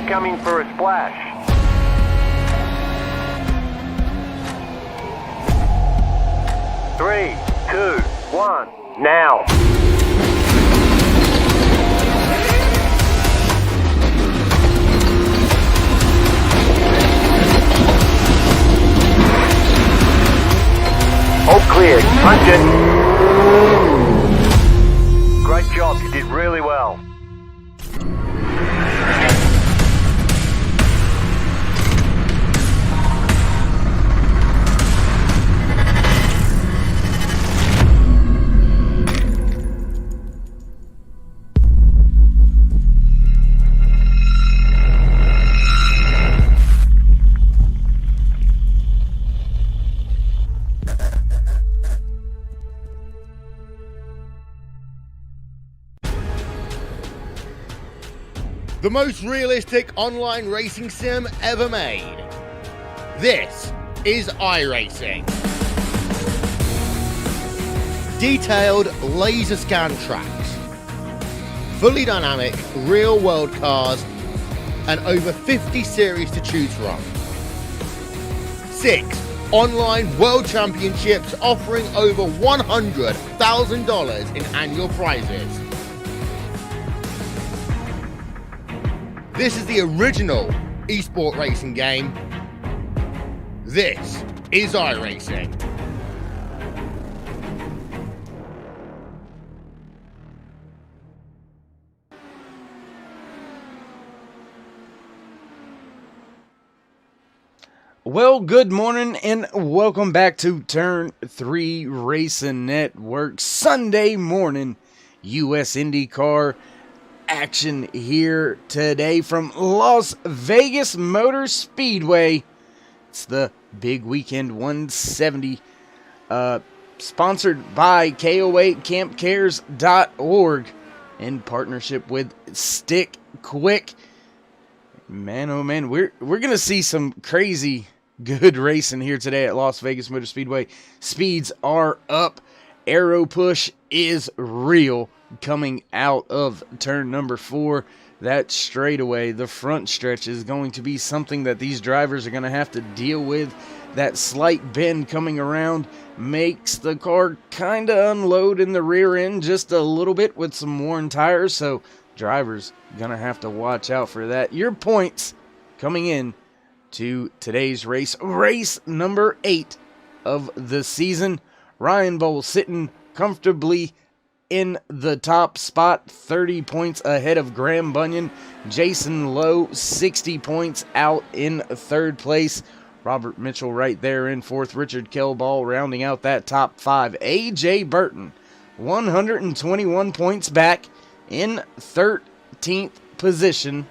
They're coming for a splash. Three, two, one, now. All clear. Punch it. Great job. You did really well. The most realistic online racing sim ever made. This is iRacing. Detailed laser scan tracks, fully dynamic real world cars, and over 50 series to choose from. 6 online world championships offering over $100,000 in annual prizes. This is the original esport racing game. This is iRacing. Well, good morning and welcome back to Turn 3 Racing Network. Sunday morning US IndyCar action here today from Las Vegas Motor Speedway. It's the Big Weekend 170, sponsored by KO8CampCares.org in partnership with StickQuik. Man, oh man, we're gonna see some crazy good racing here today at Las Vegas Motor Speedway. Speeds are up. Aero push is real. Coming out of turn number 4, that straightaway, the front stretch, is going to be something that these drivers are going to have to deal with. That slight bend coming around makes the car kind of unload in the rear end just a little bit with some worn tires, so drivers going to have to watch out for that. Your points coming in to today's race, race number 8 of the season. Ryan Bowles sitting comfortably in the top spot, 30 points ahead of Graham Bunyan. Jason Lowe, 60 points out in third place. Robert Mitchell right there in fourth. Richard Kelball rounding out that top 5. AJ Burton, 121 points back in 13th position.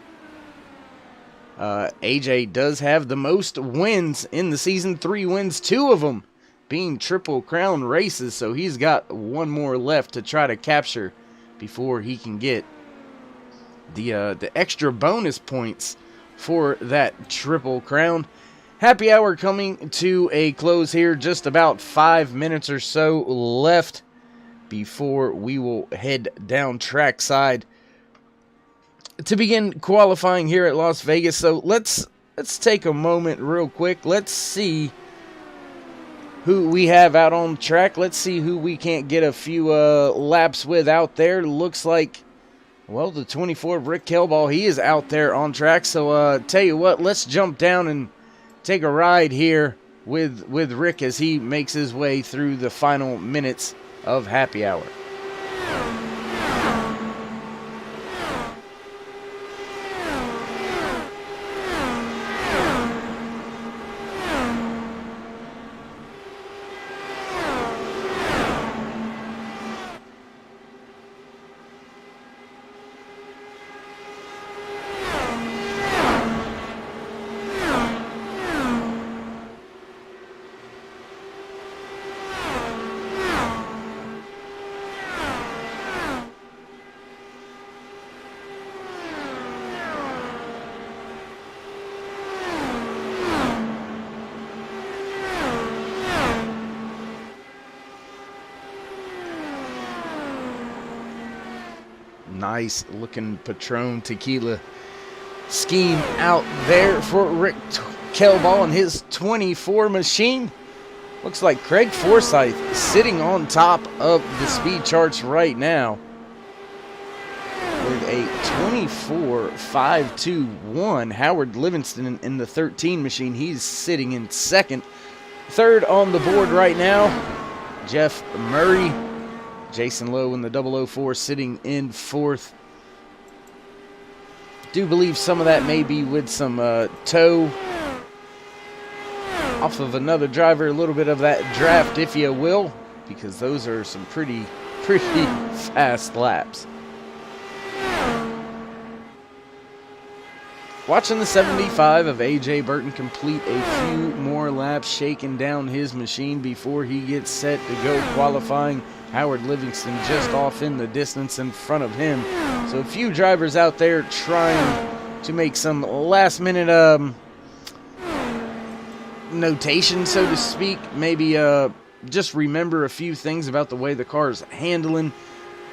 AJ does have the most wins in the season, 3 wins, 2 of them being Triple Crown races, so he's got one more left to try to capture before he can get the extra bonus points for that Triple Crown. Happy hour coming to a close here, just about 5 minutes or so left before we will head down trackside to begin qualifying here at Las Vegas. So let's take a moment real quick. Let's see who we have out on track. Let's see who we can't get a few laps with out there. Looks like, well, the 24, Rick Kelball, he is out there on track. So tell you what, let's jump down and take a ride here with Rick as he makes his way through the final minutes of happy hour. Nice looking Patron tequila scheme out there for Rick Kelball and his 24 machine. Looks like Craig Forsyth sitting on top of the speed charts right now with a 24.521. Howard Livingston in the 13 machine, he's sitting in second. Third on the board right now, Jeff Murray. Jason Lowe in the 004 sitting in fourth. Do believe some of that may be with some toe off of another driver, a little bit of that draft, if you will, because those are some pretty fast laps. Watching the 75 of AJ Burton complete a few more laps, shaking down his machine before he gets set to go qualifying. Howard Livingston just off in the distance in front of him. So a few drivers out there trying to make some last minute notation, so to speak. Maybe just remember a few things about the way the car is handling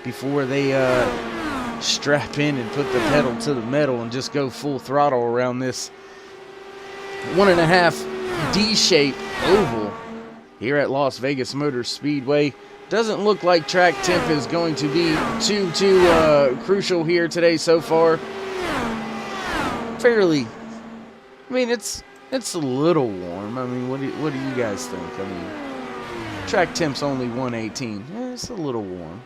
before they strap in and put the pedal to the metal and just go full throttle around this 1.5 D-shape oval here at Las Vegas Motor Speedway. Doesn't look like track temp is going to be too crucial here today so far. Fairly, I mean, it's a little warm. I mean, what do you guys think? I mean, track temp's only 118. Yeah, it's a little warm.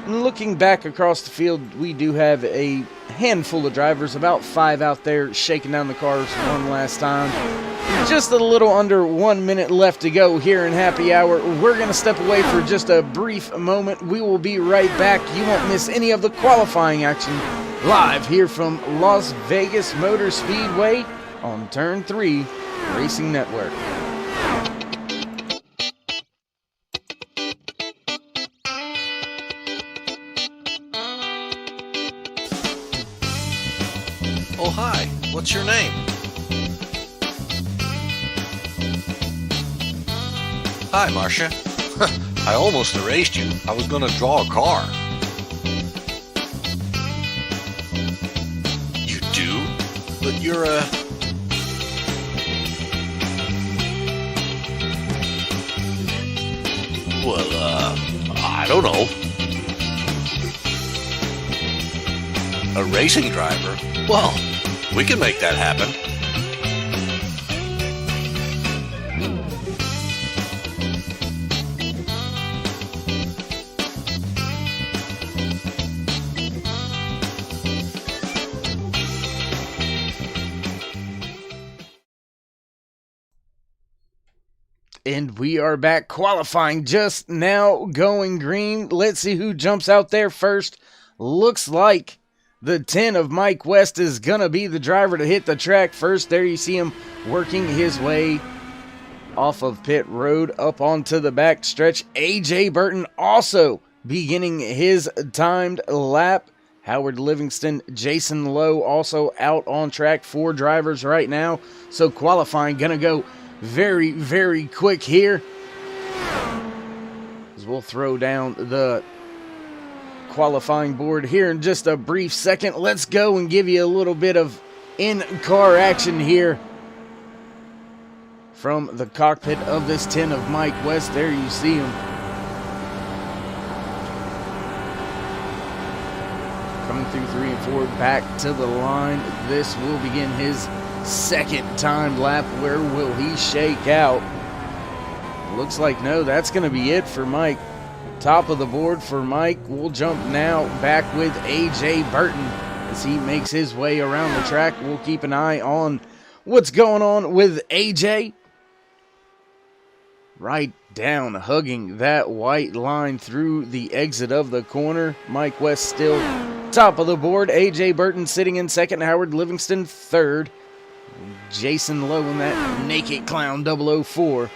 Looking back across the field, we do have a handful of drivers, about 5 out there shaking down the cars one last time. Just a little under 1 minute left to go here in happy hour. We're going to step away for just a brief moment. We will be right back. You won't miss any of the qualifying action live here from Las Vegas Motor Speedway on Turn 3 Racing Network. Oh, hi. What's your name? Hi, Marcia. I almost erased you. I was going to draw a car. You do? But you're a... Well, I don't know. A racing driver? Well, we can make that happen. And we are back qualifying just now, going green. Let's see who jumps out there first. Looks like the 10 of Mike West is going to be the driver to hit the track first. There you see him working his way off of pit road up onto the back stretch. AJ Burton also beginning his timed lap. Howard Livingston, Jason Lowe also out on track. 4 drivers right now. So qualifying going to go very, very quick here. As we'll throw down the qualifying board here in just a brief second. Let's go and give you a little bit of in-car action here from the cockpit of this 10 of Mike West. There you see him coming through 3 and 4 back to the line. This will begin his second timed lap. Where will he shake out? Looks like no, that's going to be it for Mike. Top of the board for Mike. We'll jump now back with AJ Burton as he makes his way around the track. We'll keep an eye on what's going on with AJ. Right down, hugging that white line through the exit of the corner. Mike West still top of the board. AJ Burton sitting in second. Howard Livingston third. Jason Lowe in that Naked Clown 004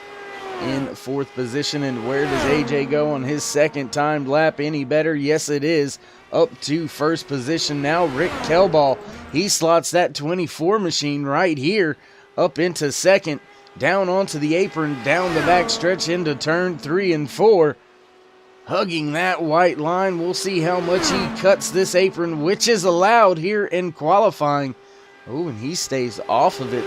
in 4th position. And where does AJ go on his second timed lap? Any better? Yes, it is. Up to 1st position now. Rick Kelball, he slots that 24 machine right here up into 2nd. Down onto the apron, down the back stretch into turn 3 and 4. Hugging that white line. We'll see how much he cuts this apron, which is allowed here in qualifying. Oh, and he stays off of it.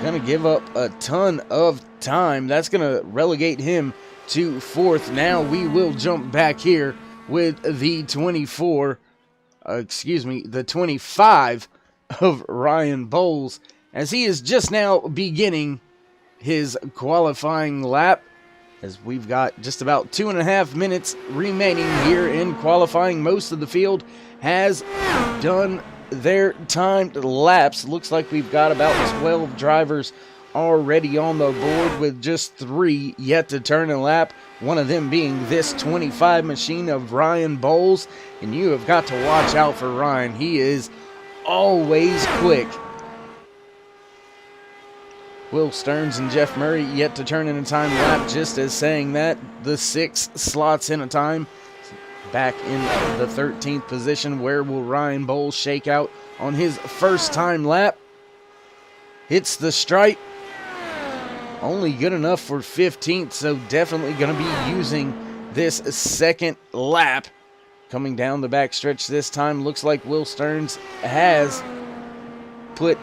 Going to give up a ton of time. That's going to relegate him to 4th. Now we will jump back here with the 25 of Ryan Bowles, as he is just now beginning his qualifying lap, as we've got just about 2.5 minutes remaining here in qualifying. Most of the field has done their timed laps. Looks like we've got about 12 drivers already on the board, with just 3 yet to turn a lap, one of them being this 25 machine of Ryan Bowles. And you have got to watch out for Ryan. He is always quick. Will Stearns and Jeff Murray yet to turn in a time lap. Just as saying that, the 6 slots in a time. Back in the 13th position. Where will Ryan Bowles shake out on his first time lap? Hits the stripe. Only good enough for 15th, so definitely going to be using this second lap. Coming down the back stretch this time. Looks like Will Stearns has put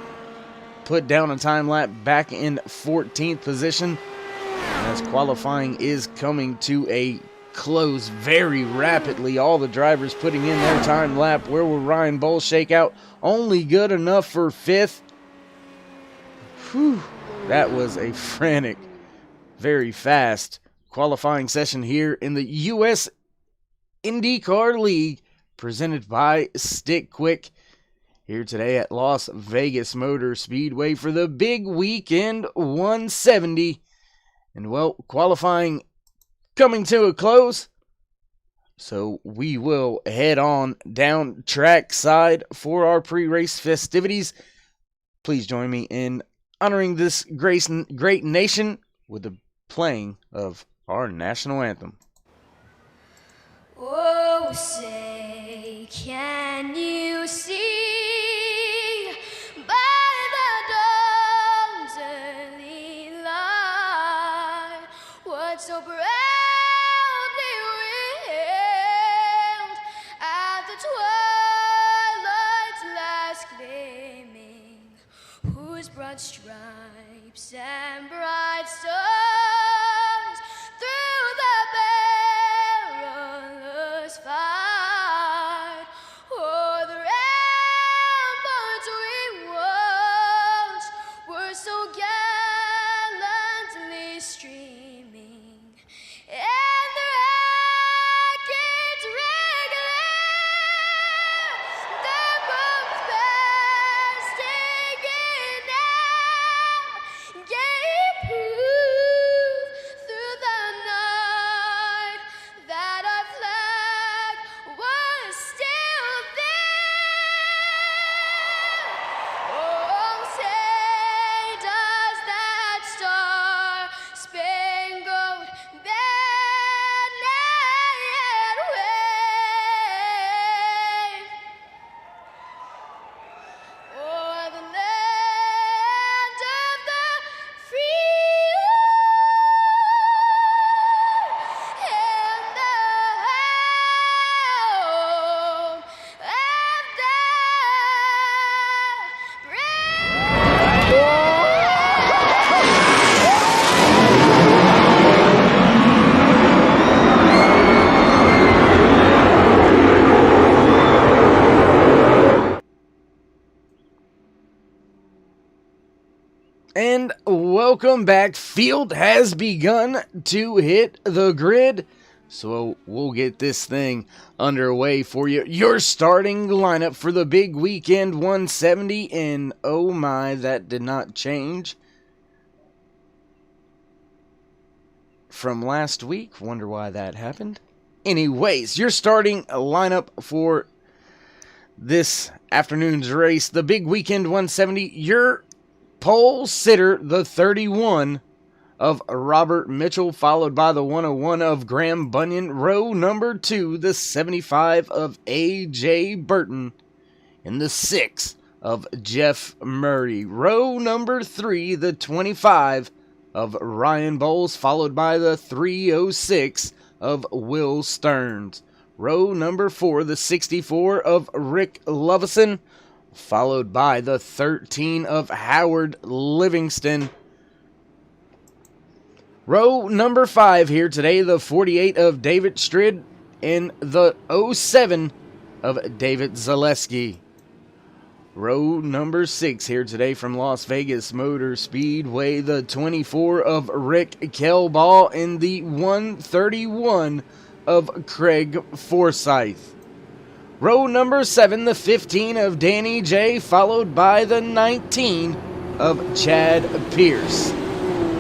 down a time lap back in 14th position. As qualifying is coming to a close very rapidly. All the drivers putting in their time lap. Where will Ryan Bowles shake out? Only good enough for 5th. Whew. That was a frantic, very fast qualifying session here in the US IndyCar League, presented by StickQuik, here today at Las Vegas Motor Speedway for the big weekend 170. And well, qualifying coming to a close, so we will head on down track side for our pre-race festivities. Please join me in honoring this great nation with the playing of our national anthem. Oh, say, can you see by the dawn's early light what so proudly wailed at the twilight's last gleaming, whose broad stripes and bright stars through the perilous fight o'er the ramparts we watched were so gallantly streaming, and the rockets regular their bombs bursting in air gave proof through the night that our flag was still there. Oh, say does that star-spangled banner yet wave o'er the land of the free and the home of the And welcome back. Field has begun to hit the grid, so we'll get this thing underway for you. Your starting lineup for the big weekend 170, and oh my, that did not change from last week. Wonder why that happened. Anyways, your starting lineup for this afternoon's race, the big weekend 170. Your pole sitter, the 31 of Robert Mitchell, followed by the 101 of Graham Bunyan. Row number 2, the 75 of A.J. Burton, and the 6 of Jeff Murray. Row number 3, the 25 of Ryan Bowles, followed by the 306 of Will Stearns. Row number 4, the 64 of Rick Lovison, followed by the 13 of Howard Livingston. Row number 5 here today, the 48 of David Strid and the 07 of David Zaleski. Row number 6 here today from Las Vegas Motor Speedway, the 24 of Rick Kelbaugh and the 131 of Craig Forsyth. Row number 7, the 15 of Danny J, followed by the 19 of Chad Pierce.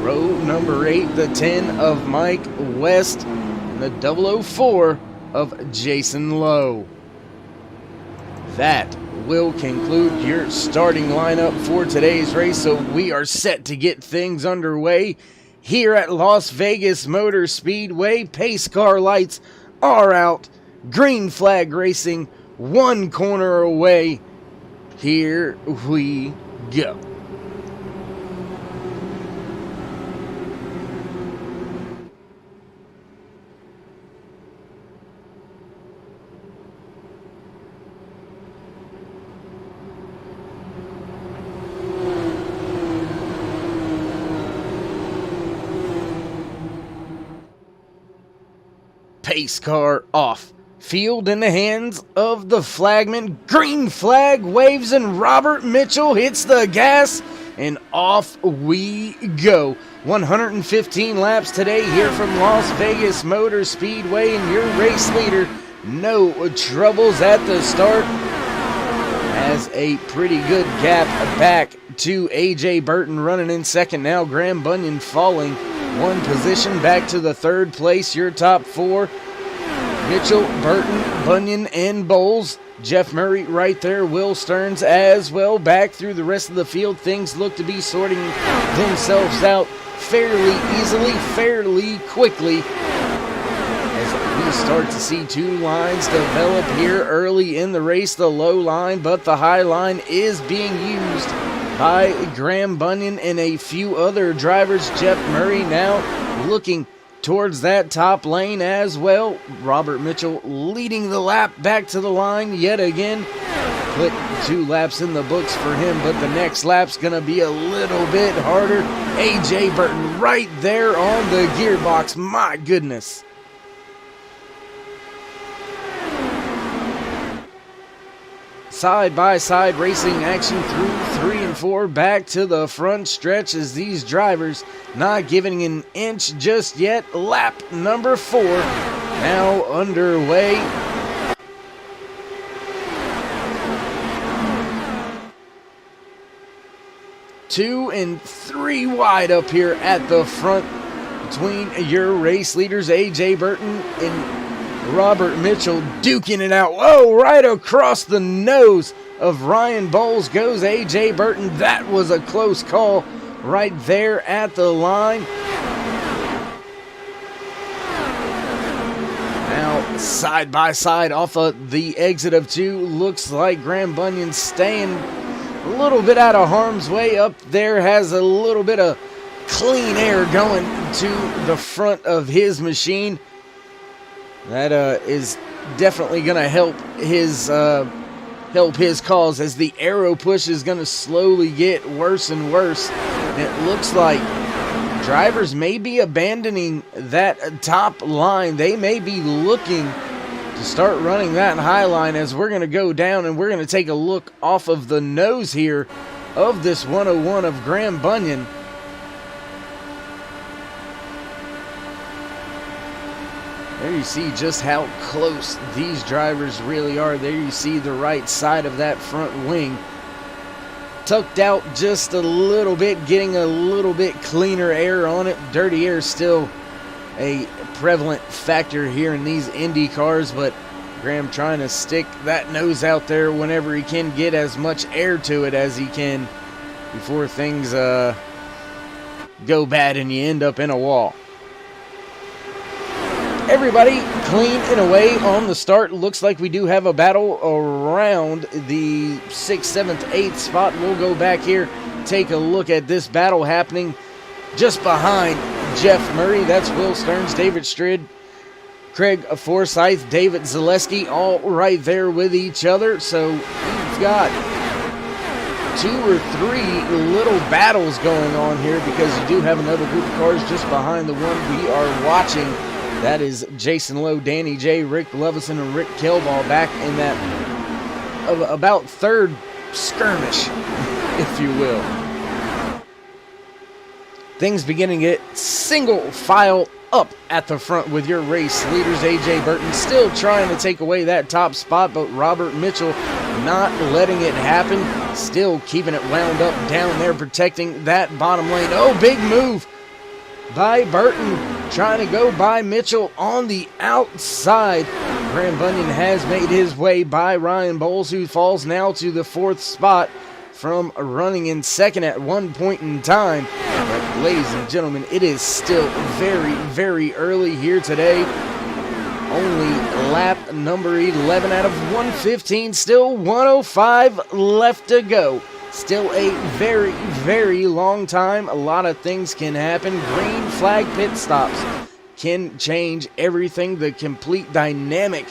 Row number 8, the 10 of Mike West, and the 004 of Jason Lowe. That will conclude your starting lineup for today's race, so we are set to get things underway here at Las Vegas Motor Speedway. Pace car lights are out. Green flag racing, one corner away. Here we go. Pace car off. Field in the hands of the flagman. Green flag waves and Robert Mitchell hits the gas and off we go. 115 laps today here from Las Vegas Motor Speedway, and your race leader, no troubles at the start, has a pretty good gap back to A.J. Burton running in second now. Graham Bunyan falling one position back to the third place. Your top four: Mitchell, Burton, Bunyan, and Bowles. Jeff Murray right there. Will Stearns as well. Back through the rest of the field, things look to be sorting themselves out fairly easily, fairly quickly, as we start to see two lines develop here early in the race. The low line, but the high line is being used by Graham Bunyan and a few other drivers. Jeff Murray now looking towards that top lane as well. Robert Mitchell leading the lap back to the line yet again. Put 2 laps in the books for him, but the next lap's going to be a little bit harder. A.J. Burton right there on the gearbox. My goodness. Side-by-side racing action through 3 and 4, back to the front stretch as these drivers not giving an inch just yet. Lap number 4 now underway. Two and 3 wide up here at the front between your race leaders, A.J. Burton and Robert Mitchell duking it out. Whoa, right across the nose of Ryan Bowles goes A.J. Burton. That was a close call right there at the line. Now, side by side off of the exit of 2, looks like Graham Bunyan staying a little bit out of harm's way. Up there has a little bit of clean air going to the front of his machine. That is definitely going to help his cause, as the aero push is going to slowly get worse and worse. And it looks like drivers may be abandoning that top line. They may be looking to start running that high line, as we're going to go down and we're going to take a look off of the nose here of this 101 of Graham Bunyan. There you see just how close these drivers really are. There you see the right side of that front wing tucked out just a little bit, getting a little bit cleaner air on it. Dirty air is still a prevalent factor here in these Indy cars, but Graham trying to stick that nose out there whenever he can, get as much air to it as he can. before things go bad and you end up in a wall. Everybody clean and away on the start. Looks like we do have a battle around the 6th, 7th, 8th spot. We'll go back here, take a look at this battle happening just behind Jeff Murray. That's Will Stearns, David Strid, Craig Forsyth, David Zaleski, all right there with each other. So we've got 2 or 3 little battles going on here because you do have another group of cars just behind the one we are watching. That is Jason Lowe, Danny J, Rick Lovison, and Rick Kilball back in that about 3rd skirmish, if you will. Things beginning to get single file up at the front with your race leaders. A.J. Burton still trying to take away that top spot, but Robert Mitchell not letting it happen. Still keeping it wound up down there, protecting that bottom lane. Oh, big move by Burton, trying to go by Mitchell on the outside. Graham Bunyan has made his way by Ryan Bowles, who falls now to the 4th spot from running in 2nd at one point in time. But ladies and gentlemen, it is still very, very early here today. Only lap number 11 out of 115, still 105 left to go. Still a very, very long time. A lot of things can happen. Green flag pit stops can change everything, the complete dynamic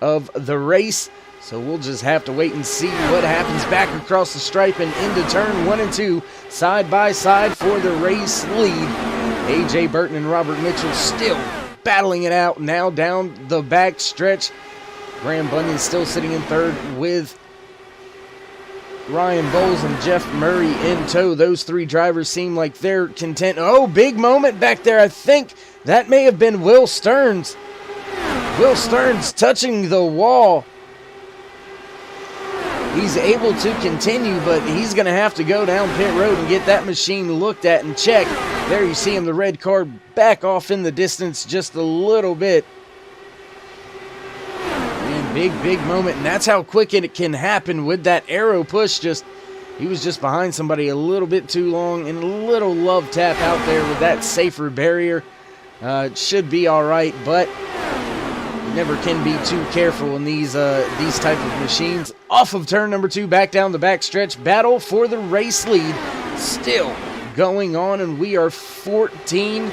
of the race. So we'll just have to wait and see what happens back across the stripe and into turn 1 and 2, side by side for the race lead. A.J. Burton and Robert Mitchell still battling it out now down the back stretch. Graham Bunyan still sitting in 3rd with Ryan Bowles and Jeff Murray in tow. Those 3 drivers seem like they're content. Oh, big moment back there. I think that may have been Will Stearns. Will Stearns touching the wall. He's able to continue, but he's going to have to go down pit road and get that machine looked at and checked. There you see him, the red car back off in the distance just a little bit. And big moment, and that's how quick it can happen with that arrow push. He was just behind somebody a little bit too long, and a little love tap out there with that safer barrier. It should be all right, but you never can be too careful in these type of machines. Off of turn number 2, back down the back stretch. Battle for the race lead still going on, and we are 14.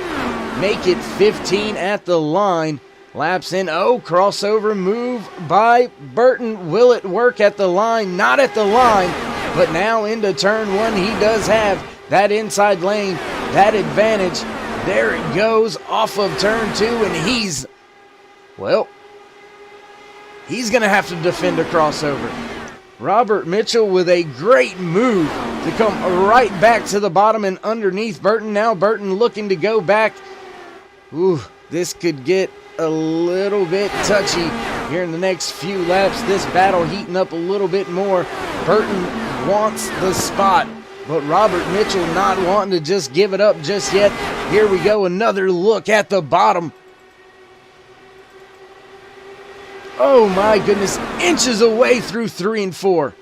Make it 15 at the line. Laps in. Oh, crossover move by Burton. Will it work at the line? Not at the line, but now into turn 1. He does have that inside lane, that advantage. There it goes off of turn 2, and he's going to have to defend a crossover. Robert Mitchell with a great move to come right back to the bottom and underneath Burton. Now Burton looking to go back. Ooh, this could get a little bit touchy here in the next few laps. This battle heating up a little bit more. Burton wants the spot, but Robert Mitchell not wanting to just give it up just yet. Here we go, another look at the bottom. Oh my goodness, inches away through 3 and 4.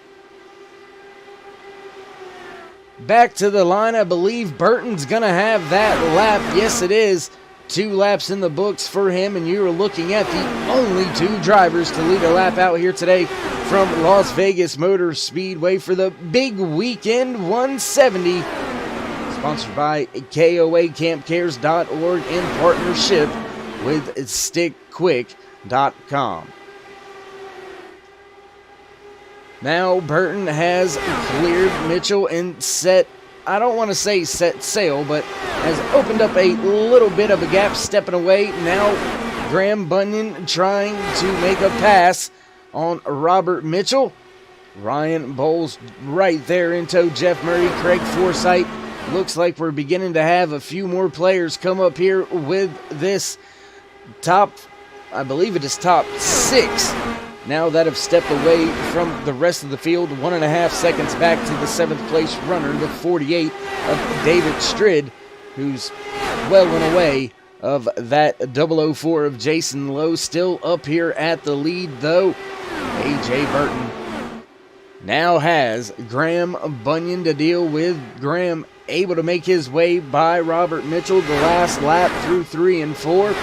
Back to the line, I believe Burton's going to have that lap. Yes, it is. 2 laps in the books for him, and you are looking at the only 2 drivers to lead a lap out here today from Las Vegas Motor Speedway for the big weekend 170. Sponsored by KOACampCares.org in partnership with StickQuik.com. Now Burton has cleared Mitchell and set, I don't want to say set sail, but has opened up a little bit of a gap, stepping away. Now Graham Bunyan trying to make a pass on Robert Mitchell. Ryan Bowles right there in tow. Jeff Murray, Craig Forsyth. Looks like we're beginning to have a few more players come up here with this top, I believe it is top 6. Now that have stepped away from the rest of the field. 1.5 seconds back to the 7th place runner, the 48 of David Strid, who's well and away of that 004 of Jason Lowe. Still up here at the lead, though. A.J. Burton now has Graham Bunyan to deal with. Graham able to make his way by Robert Mitchell the last lap through 3 and 4.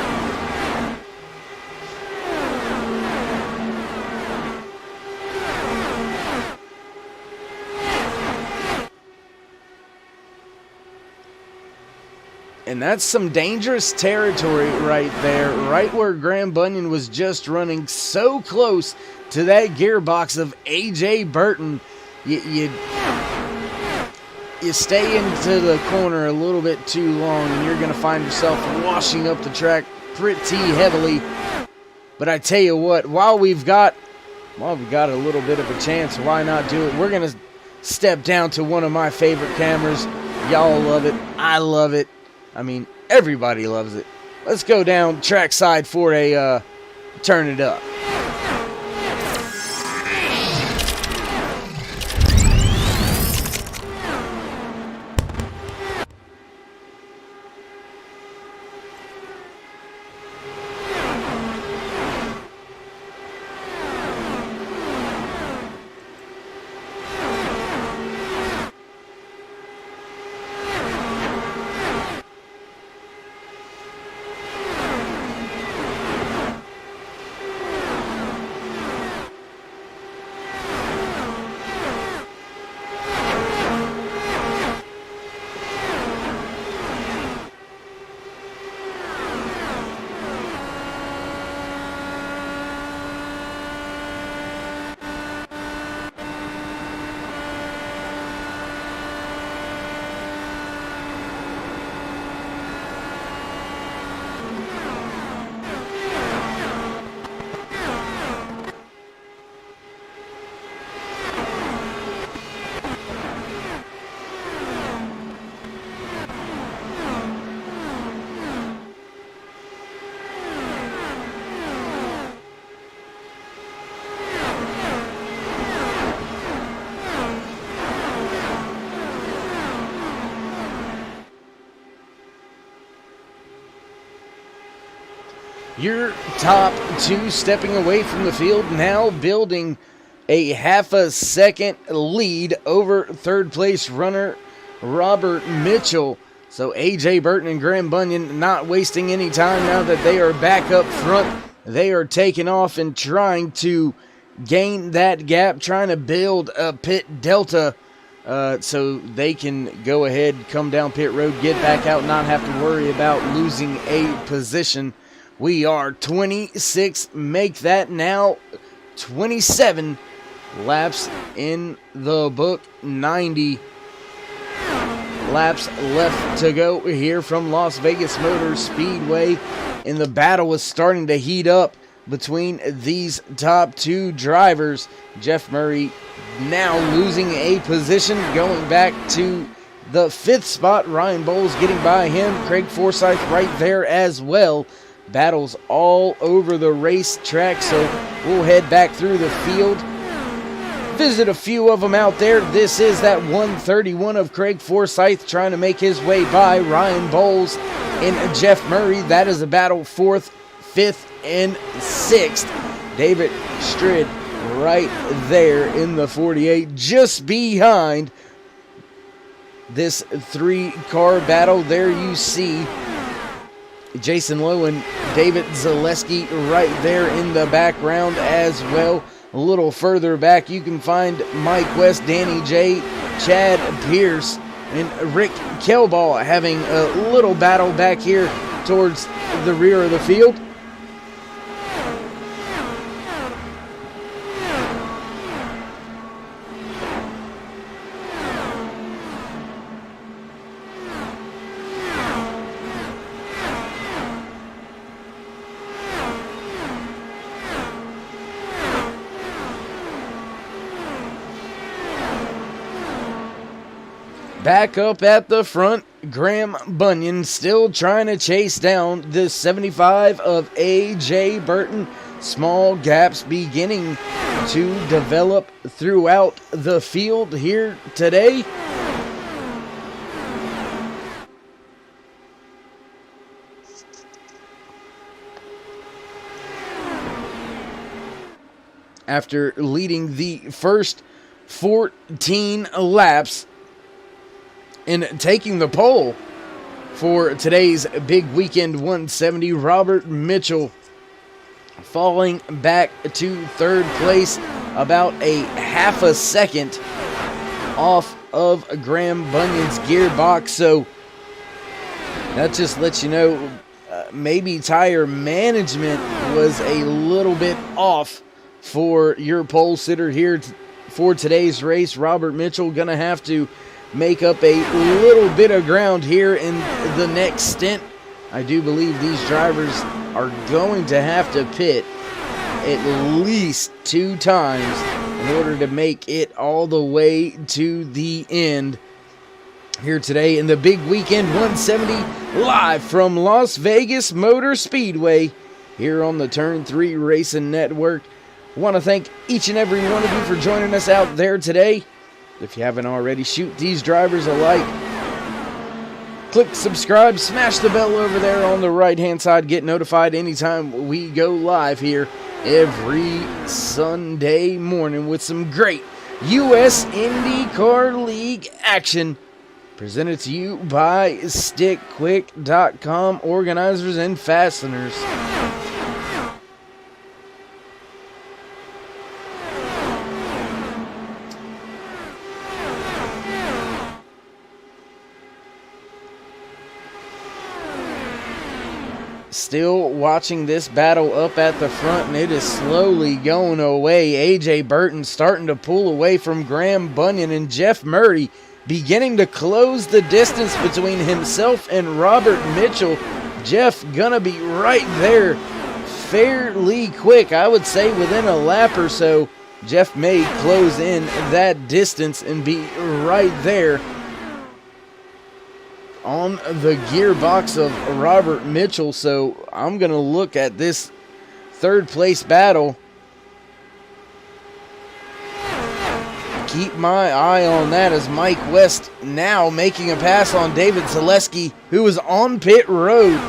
And that's some dangerous territory right there, right where Graham Bunyan was just running so close to that gearbox of AJ Burton. You stay into the corner a little bit too long and you're going to find yourself washing up the track pretty heavily. But I tell you what, while we've got a little bit of a chance, why not do it? We're going to step down to one of my favorite cameras. Y'all love it. I love it. I mean, everybody loves it. Let's go down trackside for a turn it up. Your top two stepping away from the field, now building a half a second lead over third place runner Robert Mitchell. So AJ Burton and Graham Bunyan not wasting any time now that they are back up front. They are taking off and trying to gain that gap, trying to build a pit delta so they can go ahead, come down pit road, get back out, not have to worry about losing a position. We are 26, make that now 27 laps in the book, 90 laps left to go here from Las Vegas Motor Speedway. And the battle was starting to heat up between these top two drivers. Jeff Murray now losing a position, going back to the 5th spot. Ryan Bowles getting by him. Craig Forsyth right there as well. Battles all over the racetrack, so we'll head back through the field. Visit a few of them out there. This is that 131 of Craig Forsyth trying to make his way by Ryan Bowles and Jeff Murray. That is a battle 4th, 5th, and 6th. David Strid right there in the 48, just behind this 3-car battle. There you see Jason Lowe and David Zaleski right there in the background as well. A little further back, you can find Mike West, Danny J, Chad Pierce, and Rick Kelball having a little battle back here towards the rear of the field. Back up at the front, Graham Bunyan still trying to chase down the 75 of AJ Burton. Small gaps beginning to develop throughout the field here today. After leading the first 14 laps. And taking the pole for today's big weekend 170, Robert Mitchell falling back to third place, about a half a second off of Graham Bunyan's gearbox. So that just lets you know maybe tire management was a little bit off for your pole sitter here for today's race. Robert Mitchell gonna have to make up a little bit of ground here in the next stint. I do believe these drivers are going to have to pit at least 2 times in order to make it all the way to the end here today in the big weekend 170, live from Las Vegas Motor Speedway here on the Turn 3 Racing Network. I want to thank each and every one of you for joining us out there today. If you haven't already, shoot these drivers a like. Click subscribe, smash the bell over there on the right hand side, get notified anytime we go live here every Sunday morning with some great US IndyCar League action presented to you by StickQuik.com, organizers and fasteners. Still watching this battle up at the front, and it is slowly going away. AJ Burton starting to pull away from Graham Bunyan, and Jeff Murray beginning to close the distance between himself and Robert Mitchell. Jeff gonna be right there fairly quick. I would say within a lap or so, Jeff may close in that distance and be right there on the gearbox of Robert Mitchell. So I'm going to look at this third place battle. Keep my eye on that as Mike West now making a pass on David Zaleski, who is on pit road.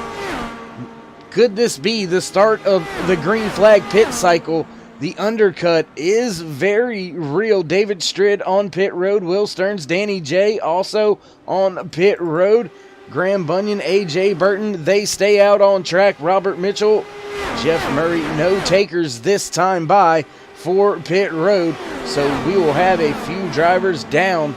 Could this be the start of the green flag pit cycle? The undercut is very real. David Strid on pit road. Will Stearns, Danny J also on pit road. Graham Bunyan, AJ Burton, they stay out on track. Robert Mitchell, Jeff Murray, no takers this time by for pit road. So we will have a few drivers down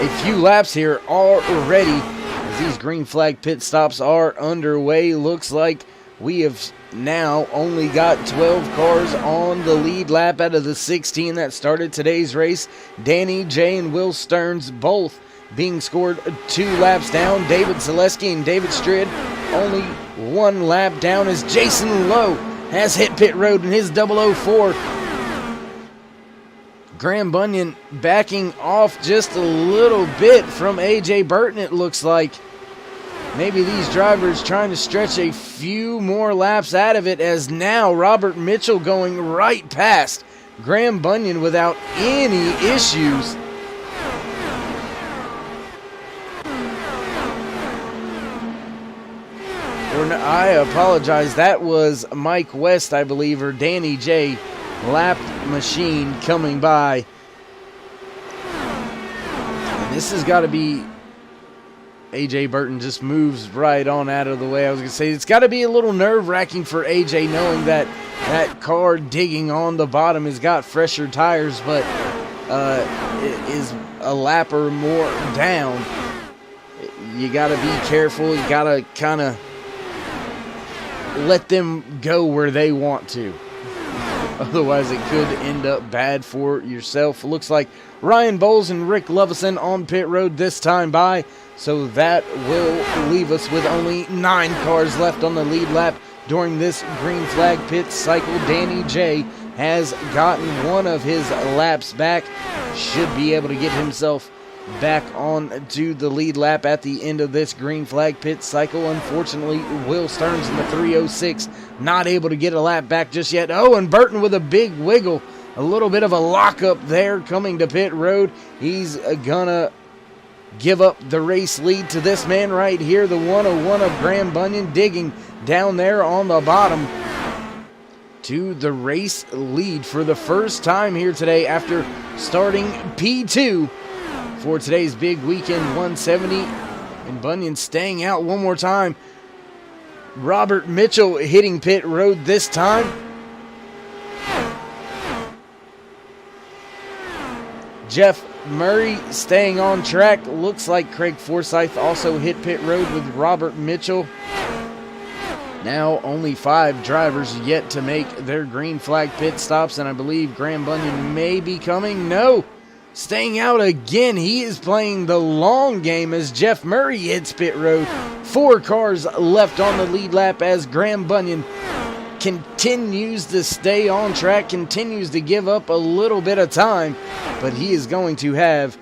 a few laps here already as these green flag pit stops are underway. Looks like we have now only got 12 cars on the lead lap out of the 16 that started today's race. Danny J and Will Stearns both being scored 2 laps down. David Zaleski and David Strid only 1 lap down as Jason Lowe has hit pit road in his 004. Graham Bunyan backing off just a little bit from AJ Burton, it looks like. Maybe these drivers trying to stretch a few more laps out of it, as now Robert Mitchell going right past Graham Bunyan without any issues. I apologize, that was Mike West, I believe, or Danny J. Lap machine coming by. And this has got to be AJ Burton just moves right on out of the way. I was going to say, it's got to be a little nerve-wracking for AJ knowing that that car digging on the bottom has got fresher tires, but it is a lap or more down. You got to be careful. You got to kind of let them go where they want to. Otherwise, it could end up bad for yourself. Looks like Ryan Bowles and Rick Lovison on pit road this time by. So that will leave us with only 9 cars left on the lead lap during this green flag pit cycle. Danny J has gotten one of his laps back. Should be able to get himself back on to the lead lap at the end of this green flag pit cycle. Unfortunately, Will Stearns in the 306 not able to get a lap back just yet. Oh, and Burton with a big wiggle. A little bit of a lockup there coming to pit road. He's gonna give up the race lead to this man right here, the 101 of Graham Bunyan, digging down there on the bottom. to the race lead for the first time here today after starting P2 for today's big weekend 170. And Bunyan staying out one more time. Robert Mitchell hitting pit road this time. Jeff Murray staying on track. Looks like Craig Forsyth also hit pit road with Robert Mitchell. Now only 5 drivers yet to make their green flag pit stops, and I believe Graham Bunyan may be coming. No, staying out again. He is playing the long game as Jeff Murray hits pit road. 4 cars left on the lead lap as Graham Bunyan continues to stay on track, continues to give up a little bit of time, but he is going to have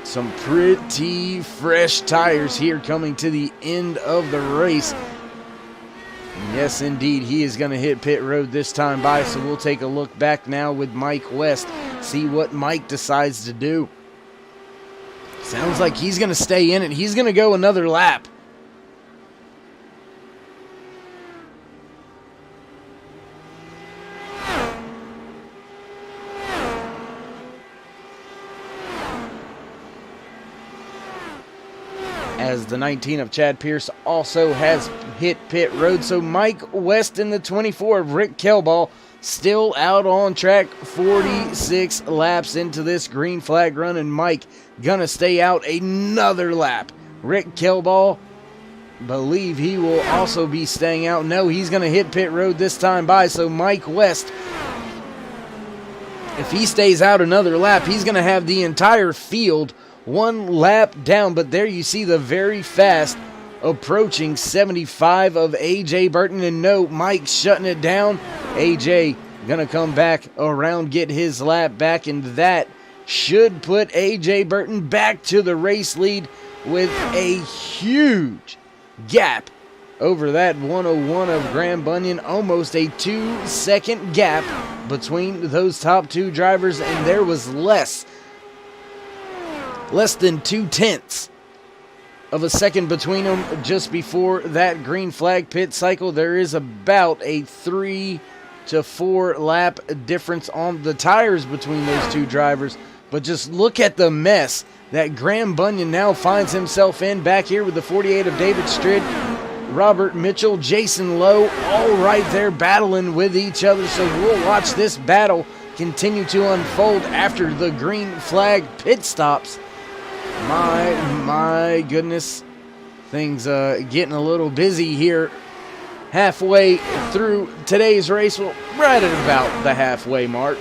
some pretty fresh tires here coming to the end of the race. And yes, indeed, he is going to hit pit road this time by, so we'll take a look back now with Mike West, see what Mike decides to do. Sounds like he's going to stay in it. He's going to go another lap. As the 19 of Chad Pierce also has hit pit road. So Mike West in the 24 of Rick Kelball still out on track 46 laps into this green flag run, and Mike gonna stay out another lap. Rick Kelball, believe he will also be staying out. No, he's gonna hit pit road this time by, so Mike West, if he stays out another lap, he's gonna have the entire field 1 lap down. But there you see the very fast approaching 75 of AJ Burton, and no, Mike shutting it down. AJ gonna come back around, get his lap back, and that should put AJ Burton back to the race lead with a huge gap over that 101 of Graham Bunyan. Almost a 2-second gap between those top 2 drivers, and there was less than 0.2 of a second between them just before that green flag pit cycle. There is about a 3 to 4 lap difference on the tires between those 2 drivers. But just look at the mess that Graham Bunyan now finds himself in back here with the 48 of David Strid, Robert Mitchell, Jason Lowe, all right there battling with each other. So we'll watch this battle continue to unfold after the green flag pit stops. My goodness, things getting a little busy here halfway through today's race. Well, right at about the halfway mark.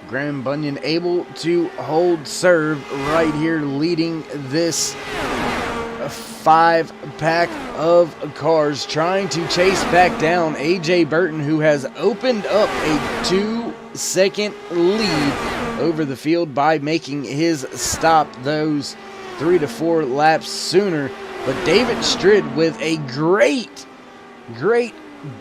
Graham Bunyan able to hold serve right here, leading this 5-pack of cars, trying to chase back down AJ Burton, who has opened up a 2-second lead over the field by making his stop those 3 to 4 laps sooner. But David Strid with a great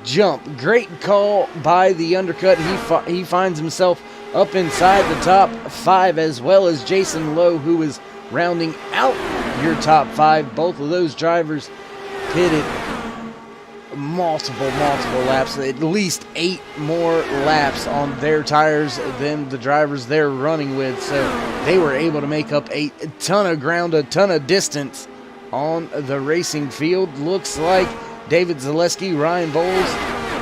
jump, great call by the undercut. He finds himself up inside the top 5, as well as Jason Lowe, who is rounding out your top 5. Both of those drivers pitted multiple laps, at least 8 more laps on their tires than the drivers they're running with. So they were able to make up a ton of ground, a ton of distance on the racing field. Looks like David Zaleski, Ryan Bowles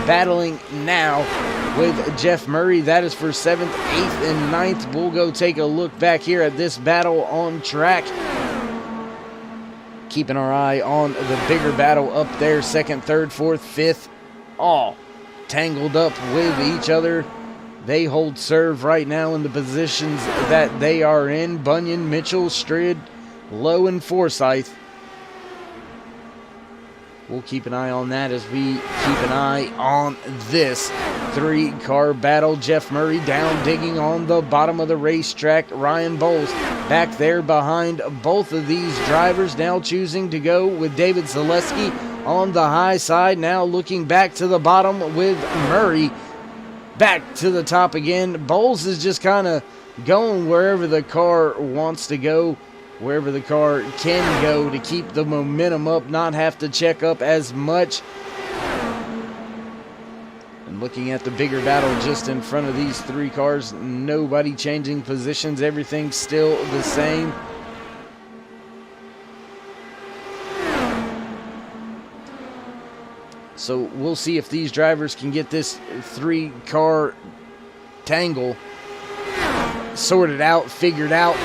battling now with Jeff Murray. That is for 7th, 8th, and 9th. We'll go take a look back here at this battle on track. Keeping our eye on the bigger battle up there. 2nd, 3rd, 4th, 5th, all tangled up with each other. They hold serve right now in the positions that they are in. Bunyan, Mitchell, Strid, Lowe, and Forsyth. We'll keep an eye on that as we keep an eye on this 3-car battle. Jeff Murray down digging on the bottom of the racetrack. Ryan Bowles back there behind both of these drivers, now choosing to go with David Zaleski on the high side. Now looking back to the bottom with Murray. Back to the top again. Bowles is just kind of going wherever the car wants to go, wherever the car can go to keep the momentum up, not have to check up as much. And looking at the bigger battle just in front of these three cars, nobody changing positions, everything's still the same. So we'll see if these drivers can get this three-car tangle sorted out, figured out.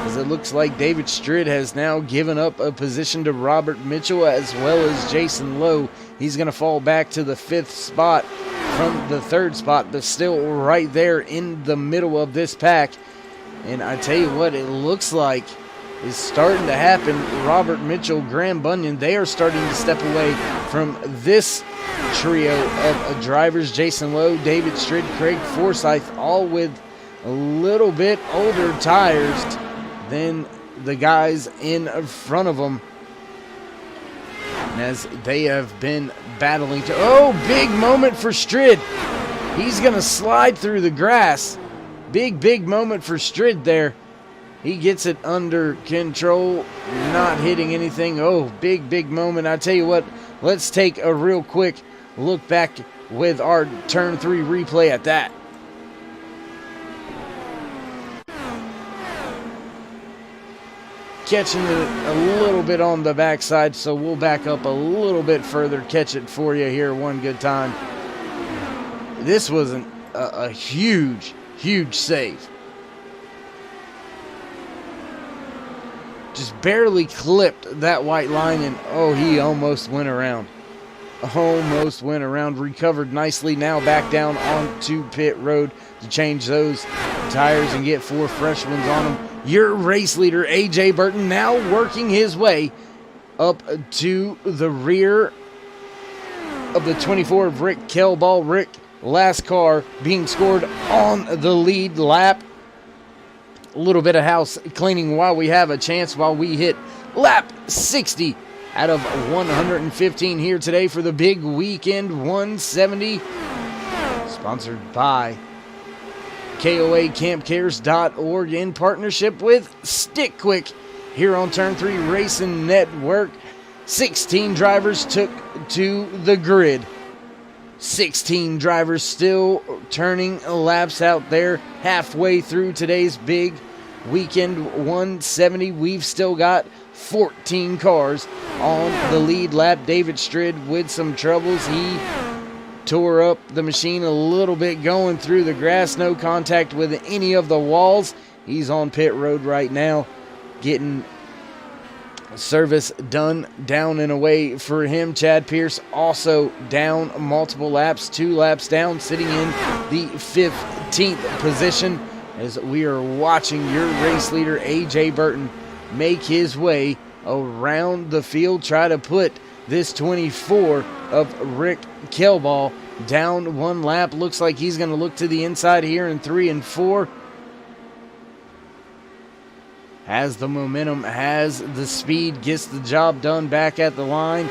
As it looks like David Stridd has now given up a position to Robert Mitchell as well as Jason Lowe. He's going to fall back to the 5th spot from the 3rd spot, but still right there in the middle of this pack. And I tell you what, it looks like is starting to happen. Robert Mitchell, Graham Bunyan, they are starting to step away from this trio of drivers. Jason Lowe, David Stridd, Craig Forsyth, all with a little bit older tires than the guys in front of them. And as they have been battling to... Oh, big moment for Stridd. He's going to slide through the grass. Big moment for Stridd there. He gets it under control, not hitting anything. Oh, big moment. I tell you what, let's take a real quick look back with our turn 3 replay at that. Catching it a little bit on the backside, so we'll back up a little bit further, catch it for you here one good time. This was a huge save. Just barely clipped that white line, and oh, he almost went around. Almost went around. Recovered nicely. Now back down onto pit road to change those tires and get 4 fresh ones on them. Your race leader, A.J. Burton, now working his way up to the rear of the 24 of Rick Kelball. Rick, last car being scored on the lead lap. A little bit of house cleaning while we have a chance, while we hit lap 60 out of 115 here today for the big weekend 170. Sponsored by KOACampcares.org in partnership with StickQuik here on Turn 3 Racing Network. 16 drivers took to the grid. 16 drivers still turning laps out there halfway through today's big weekend 170. We've still got 14 cars on the lead lap. David Stridd with some troubles. He tore up the machine a little bit going through the grass. No contact with any of the walls. He's on pit road right now getting service done down and away for him. Chad Pierce also down multiple laps, 2 laps down, sitting in the 15th position as we are watching your race leader A.J. Burton make his way around the field, try to put this 24 of Rick Kelball down 1 lap. Looks like he's going to look to the inside here in 3 and 4. Has the momentum, has the speed, gets the job done back at the line.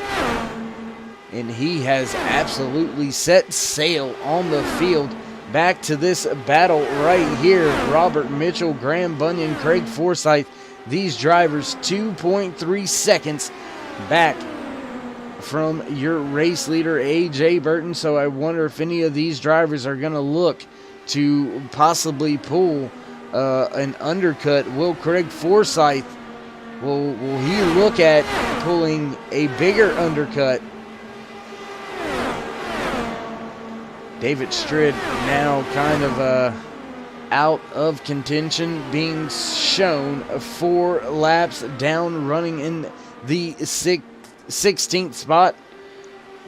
And he has absolutely set sail on the field. Back to this battle right here. Robert Mitchell, Graham Bunyan, Craig Forsyth. These drivers 2.3 seconds back from your race leader, A.J. Burton. So I wonder if any of these drivers are going to look to possibly pull an undercut. Will Craig Forsyth, will he look at pulling a bigger undercut? David Stridd now kind of out of contention, being shown 4 laps down, running in the 16th spot.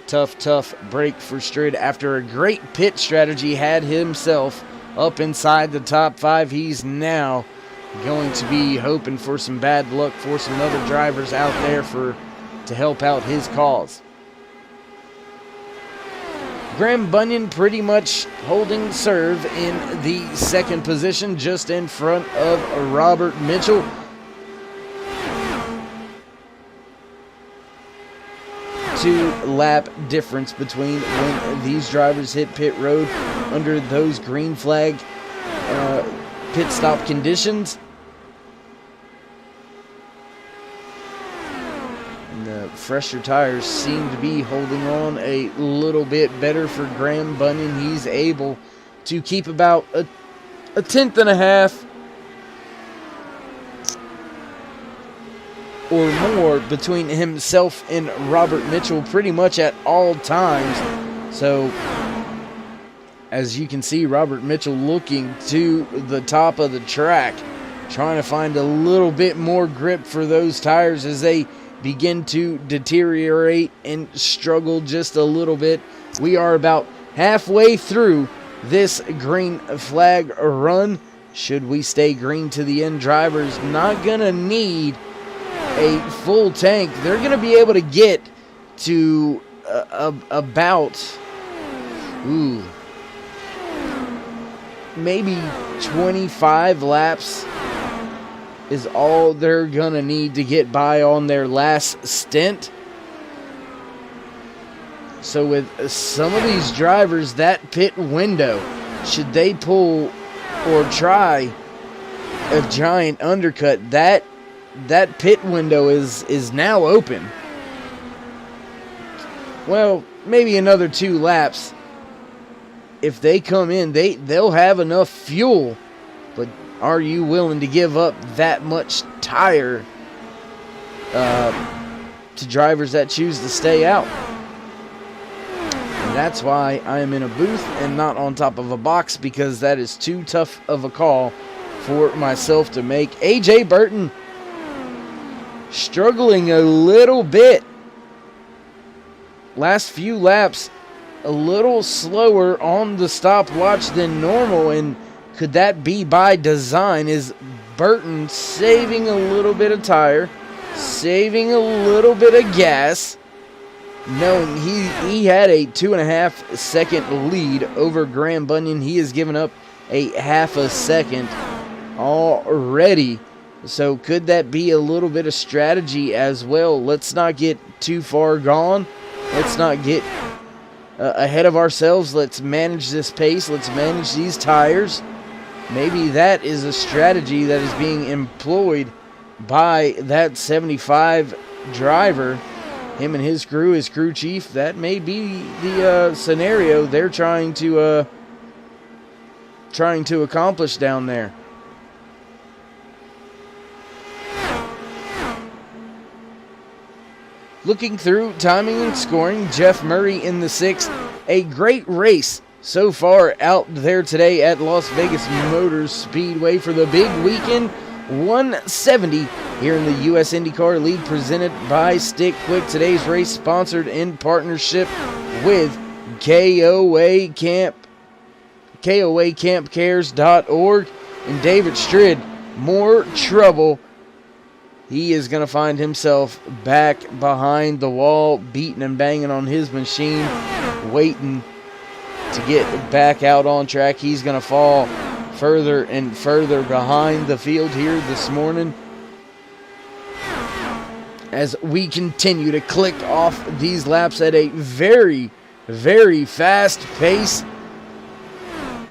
Tough break for Stridd after a great pit strategy had himself up inside the top 5. He's now going to be hoping for some bad luck for some other drivers out there to help out his cause. Graham Bunyan pretty much holding serve in the second position, just in front of Robert Mitchell. Two-lap difference between when these drivers hit pit road under those green flag pit stop conditions. And the fresher tires seem to be holding on a little bit better for Graham Bunyan. He's able to keep about a tenth and a half or more between himself and Robert Mitchell pretty much at all times. So, as you can see, Robert Mitchell looking to the top of the track, trying to find a little bit more grip for those tires as they begin to deteriorate and struggle just a little bit. We are about halfway through this green flag run. Should we stay green to the end, drivers not going to need a full tank. They're going to be able to get to about maybe 25 laps is all they're going to need to get by on their last stint. So with some of these drivers, that pit window, should they pull or try a giant undercut, that pit window is now open. Well, maybe another 2 laps. If they come in, they'll have enough fuel, but are you willing to give up that much tire to drivers that choose to stay out? And that's why I am in a booth and not on top of a box, because that is too tough of a call for myself to make. AJ Burton struggling a little bit. Last few laps a little slower on the stopwatch than normal, and could that be by design? Is Burton saving a little bit of tire, saving a little bit of gas, knowing he had a 2.5 second lead over Graham Bunyan? He has given up a half a second already. So could that be a little bit of strategy as well? Let's not get too far gone. Let's not get ahead of ourselves. Let's manage this pace. Let's manage these tires. Maybe that is a strategy that is being employed by that 75 driver, him and his crew, his crew chief. That may be the scenario they're trying to accomplish down there. Looking through timing and scoring, Jeff Murray in the 6th. A great race so far out there today at Las Vegas Motor Speedway for the big weekend 170 here in the US IndyCar League, presented by StickQuik. Today's race sponsored in partnership with KOACampCares.org. And David Strid, more trouble. He is going to find himself back behind the wall, beating and banging on his machine, waiting to get back out on track. He's going to fall further and further behind the field here this morning as we continue to click off these laps at a very, very fast pace.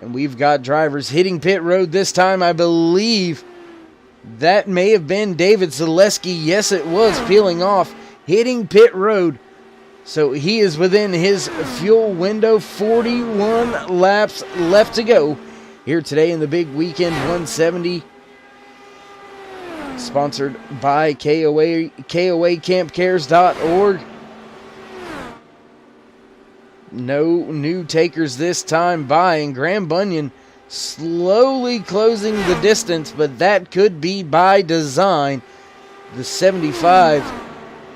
And we've got drivers hitting pit road this time. I believe that may have been David Zaleski. Yes, it was, peeling off, hitting pit road. So he is within his fuel window. 41 laps left to go here today in the big weekend 170. Sponsored by KOACampCares.org. No new takers this time by, and Graham Bunyan slowly closing the distance, but that could be by design. The 75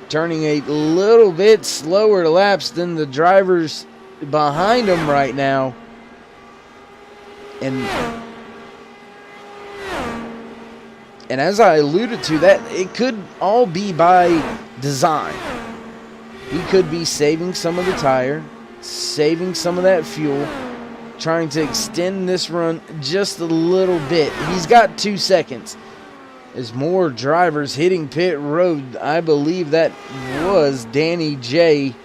turning a little bit slower laps than the drivers behind him right now. And as I alluded to, that it could all be by design. He could be saving some of the tire. saving some of that fuel, trying to extend this run just a little bit. He's got 2 seconds. As more drivers hitting pit road, I believe that was Danny J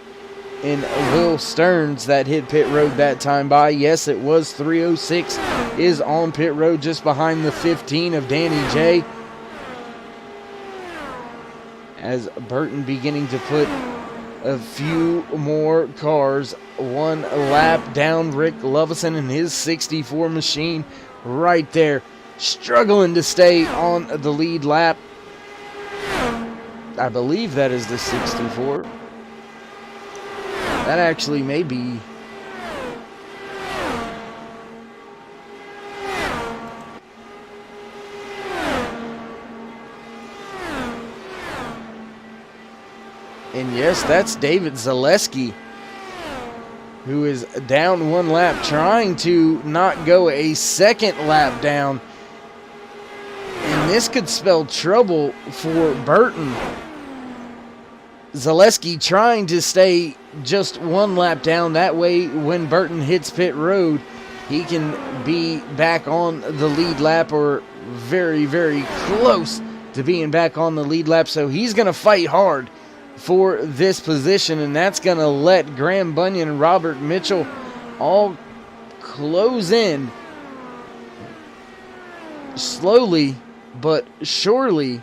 and Will Stearns that hit pit road that time by. Yes, it was 306 is on pit road just behind the 15 of Danny J. As Burton beginning to put a few more cars one lap down. Rick Lovison and his 64 machine right there, struggling to stay on the lead lap. I believe that is the 64. That actually may be. And yes, that's David Zaleski, who is down 1 lap, trying to not go a second lap down. And this could spell trouble for Burton. Zaleski trying to stay just 1 lap down. That way, when Burton hits pit road, he can be back on the lead lap, or very, very close to being back on the lead lap. So he's going to fight hard for this position, and that's going to let Graham Bunyan and Robert Mitchell all close in slowly but surely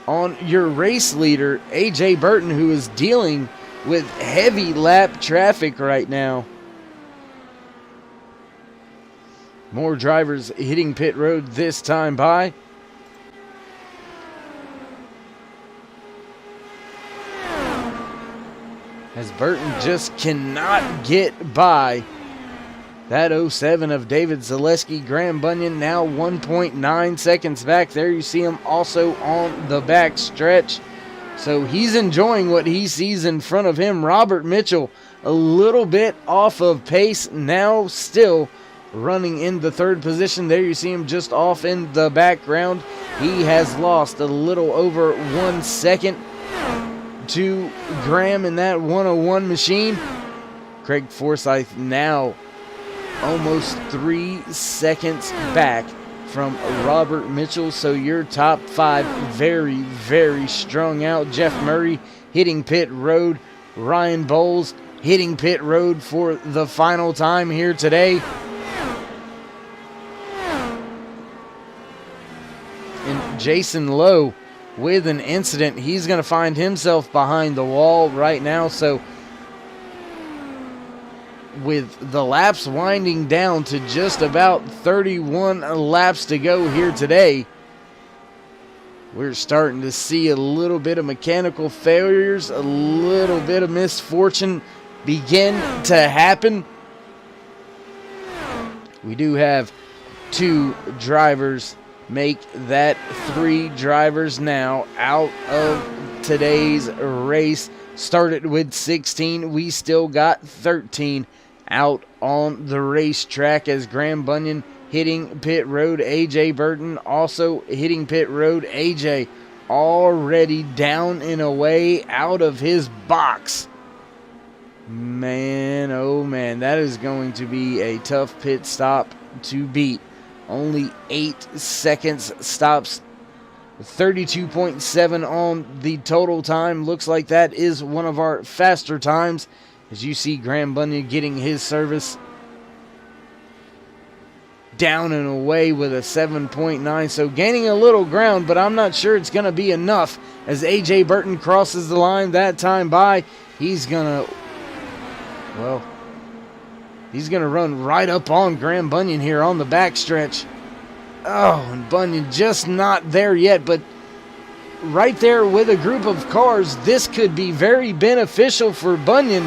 on your race leader, AJ Burton, who is dealing with heavy lap traffic right now. More drivers hitting pit road this time by. As Burton just cannot get by that 07 of David Zaleski. Graham Bunyan now 1.9 seconds back. There you see him also on the back stretch. So he's enjoying what he sees in front of him. Robert Mitchell a little bit off of pace, now still running in the 3rd position. There you see him just off in the background. He has lost a little over 1 second to Graham in that 101 machine. Craig Forsyth now almost 3 seconds back from Robert Mitchell. So your top 5 very, very strung out. Jeff Murray hitting pit road. Ryan Bowles hitting pit road for the final time here today. And Jason Lowe with an incident. He's going to find himself behind the wall right now. So with the laps winding down to just about 31 laps to go here today, we're starting to see a little bit of mechanical failures, a little bit of misfortune begin to happen. We do have 2 drivers make that 3 drivers now out of today's race. Started with 16. We still got 13 out on the racetrack, as Graham Bunyan hitting pit road. AJ Burton also hitting pit road. AJ already down and away out of his box. Man, oh man, that is going to be a tough pit stop to beat. Only 8 seconds stops. 32.7 on the total time. Looks like that is one of our faster times, as you see Graham Bunyan getting his service down and away with a 7.9. So gaining a little ground, but I'm not sure it's going to be enough, as AJ Burton crosses the line that time by. He's going to run right up on Graham Bunyan here on the backstretch. Oh, and Bunyan just not there yet, but right there with a group of cars, this could be very beneficial for Bunyan,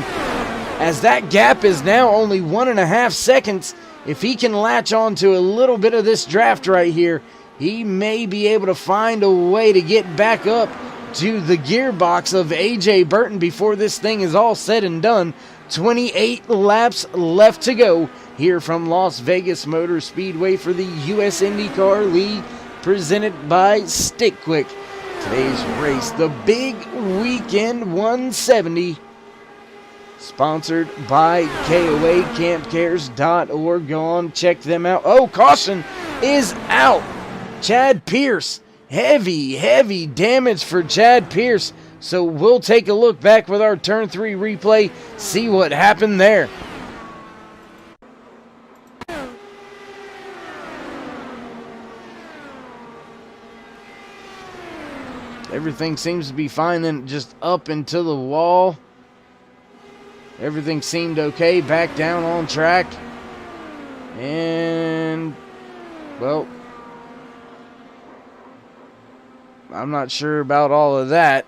as that gap is now only 1.5 seconds. If he can latch on to a little bit of this draft right here, he may be able to find a way to get back up to the gearbox of AJ Burton before this thing is all said and done. 28 laps left to go here from Las Vegas Motor Speedway for the US IndyCar League, presented by StickQuik. Today's race, the Big Weekend 170. Sponsored by KOACampcares.org. Go on, check them out. Oh, caution is out. Chad Pierce. Heavy damage for Chad Pierce. So we'll take a look back with our turn 3 replay, see what happened there. Everything seems to be fine, and just up into the wall. Everything seemed okay. Back down on track. And, well, I'm not sure about all of that.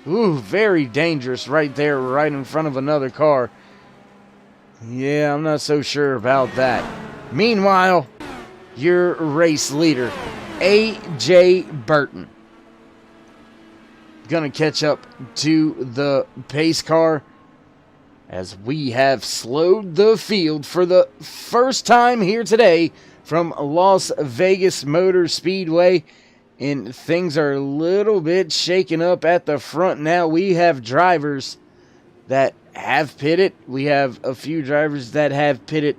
Ooh, very dangerous right there, right in front of another car. Yeah, I'm not so sure about that. Meanwhile, your race leader, A.J. Burton, gonna catch up to the pace car as we have slowed the field for the first time here today from Las Vegas Motor Speedway. And things are a little bit shaken up at the front now. We have drivers that have pitted. We have a few drivers that have pitted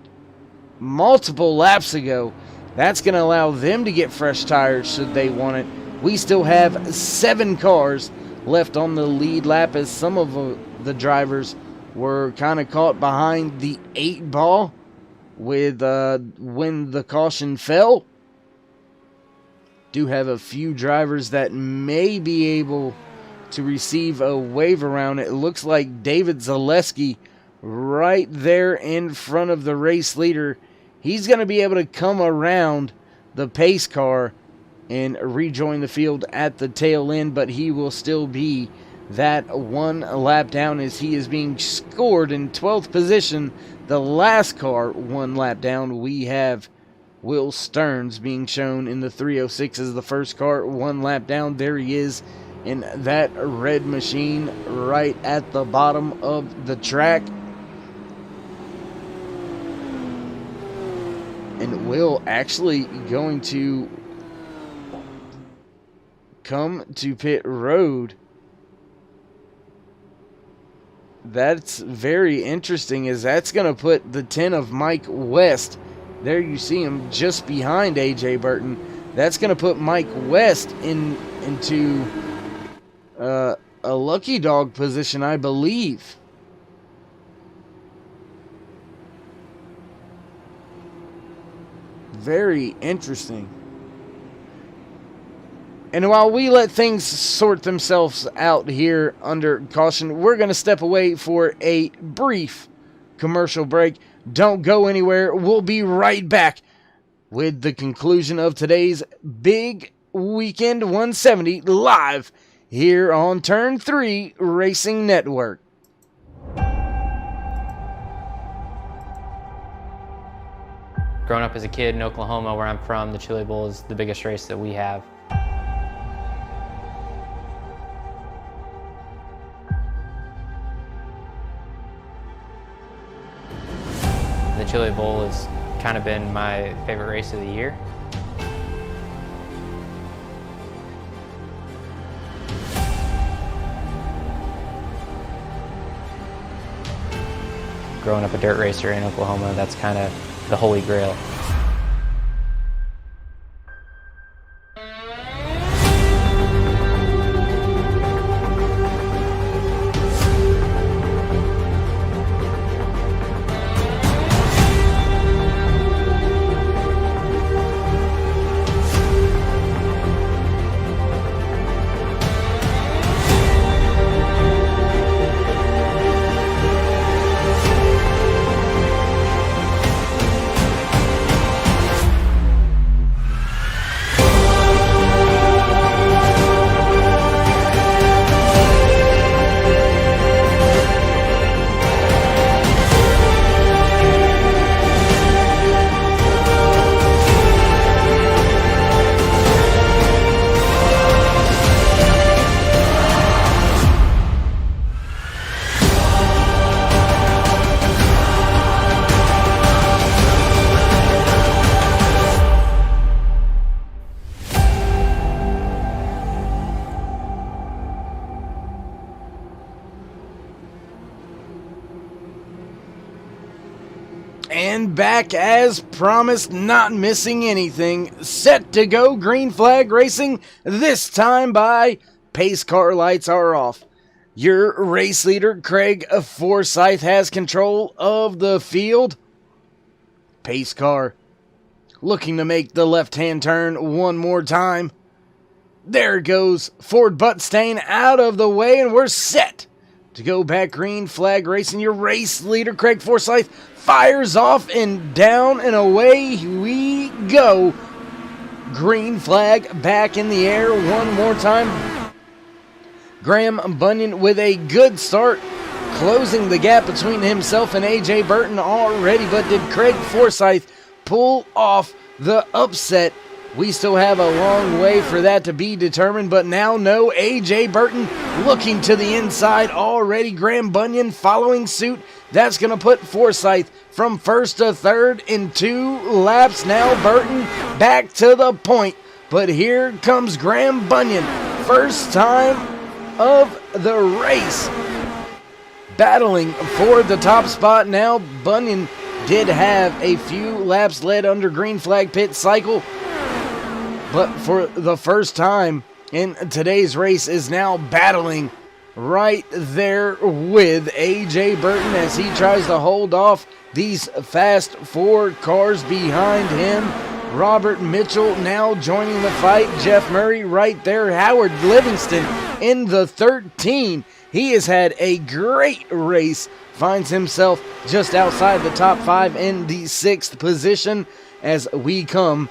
multiple laps ago. That's going to allow them to get fresh tires should they want it. We still have 7 cars left on the lead lap, as some of the drivers were kind of caught behind the 8 ball with when the caution fell. Do have a few drivers that may be able to receive a wave around. It looks like David Zaleski right there in front of the race leader. He's going to be able to come around the pace car and rejoin the field at the tail end, but he will still be that 1 lap down as he is being scored in 12th position. The last car 1 lap down, we have Will Stearns being shown in the 306 as the first car 1 lap down. There he is in that red machine right at the bottom of the track. And Will actually going to come to pit road. That's very interesting, as that's going to put the 10 of Mike West. There you see him just behind A.J. Burton. That's going to put Mike West into a lucky dog position, I believe. Very interesting. And while we let things sort themselves out here under caution, we're going to step away for a brief commercial break. Don't go anywhere. We'll be right back with the conclusion of today's Big Weekend 170 live here on Turn 3 Racing Network. Growing up as a kid in Oklahoma, where I'm from, the Chili Bowl is the biggest race that we have. The Chili Bowl has kind of been my favorite race of the year. Growing up a dirt racer in Oklahoma, that's kind of the holy grail. And back as promised, not missing anything. Set to go, green flag racing, this time by pace car lights are off. Your race leader, Craig Forsyth, has control of the field. Pace car looking to make the left-hand turn one more time. There goes Ford Buttstain out of the way, and we're set to go back green flag racing. Your race leader, Craig Forsyth, fires off and down and away we go. Green flag back in the air one more time. Graham Bunyan with a good start, closing the gap between himself and AJ Burton already, but did Craig Forsyth pull off the upset? We still have a long way for that to be determined, but now no, AJ Burton looking to the inside already. Graham Bunyan following suit. That's going to put Forsyth from first to third in 2 laps. Now Burton back to the point, but here comes Graham Bunyan. First time of the race, battling for the top spot. Now Bunyan did have a few laps led under green flag pit cycle, but for the first time in today's race is now battling right there with AJ Burton as he tries to hold off these fast 4 cars behind him. Robert Mitchell now joining the fight. Jeff Murray right there. Howard Livingston in the 13. He has had a great race. Finds himself just outside the top 5 in the 6th position as we come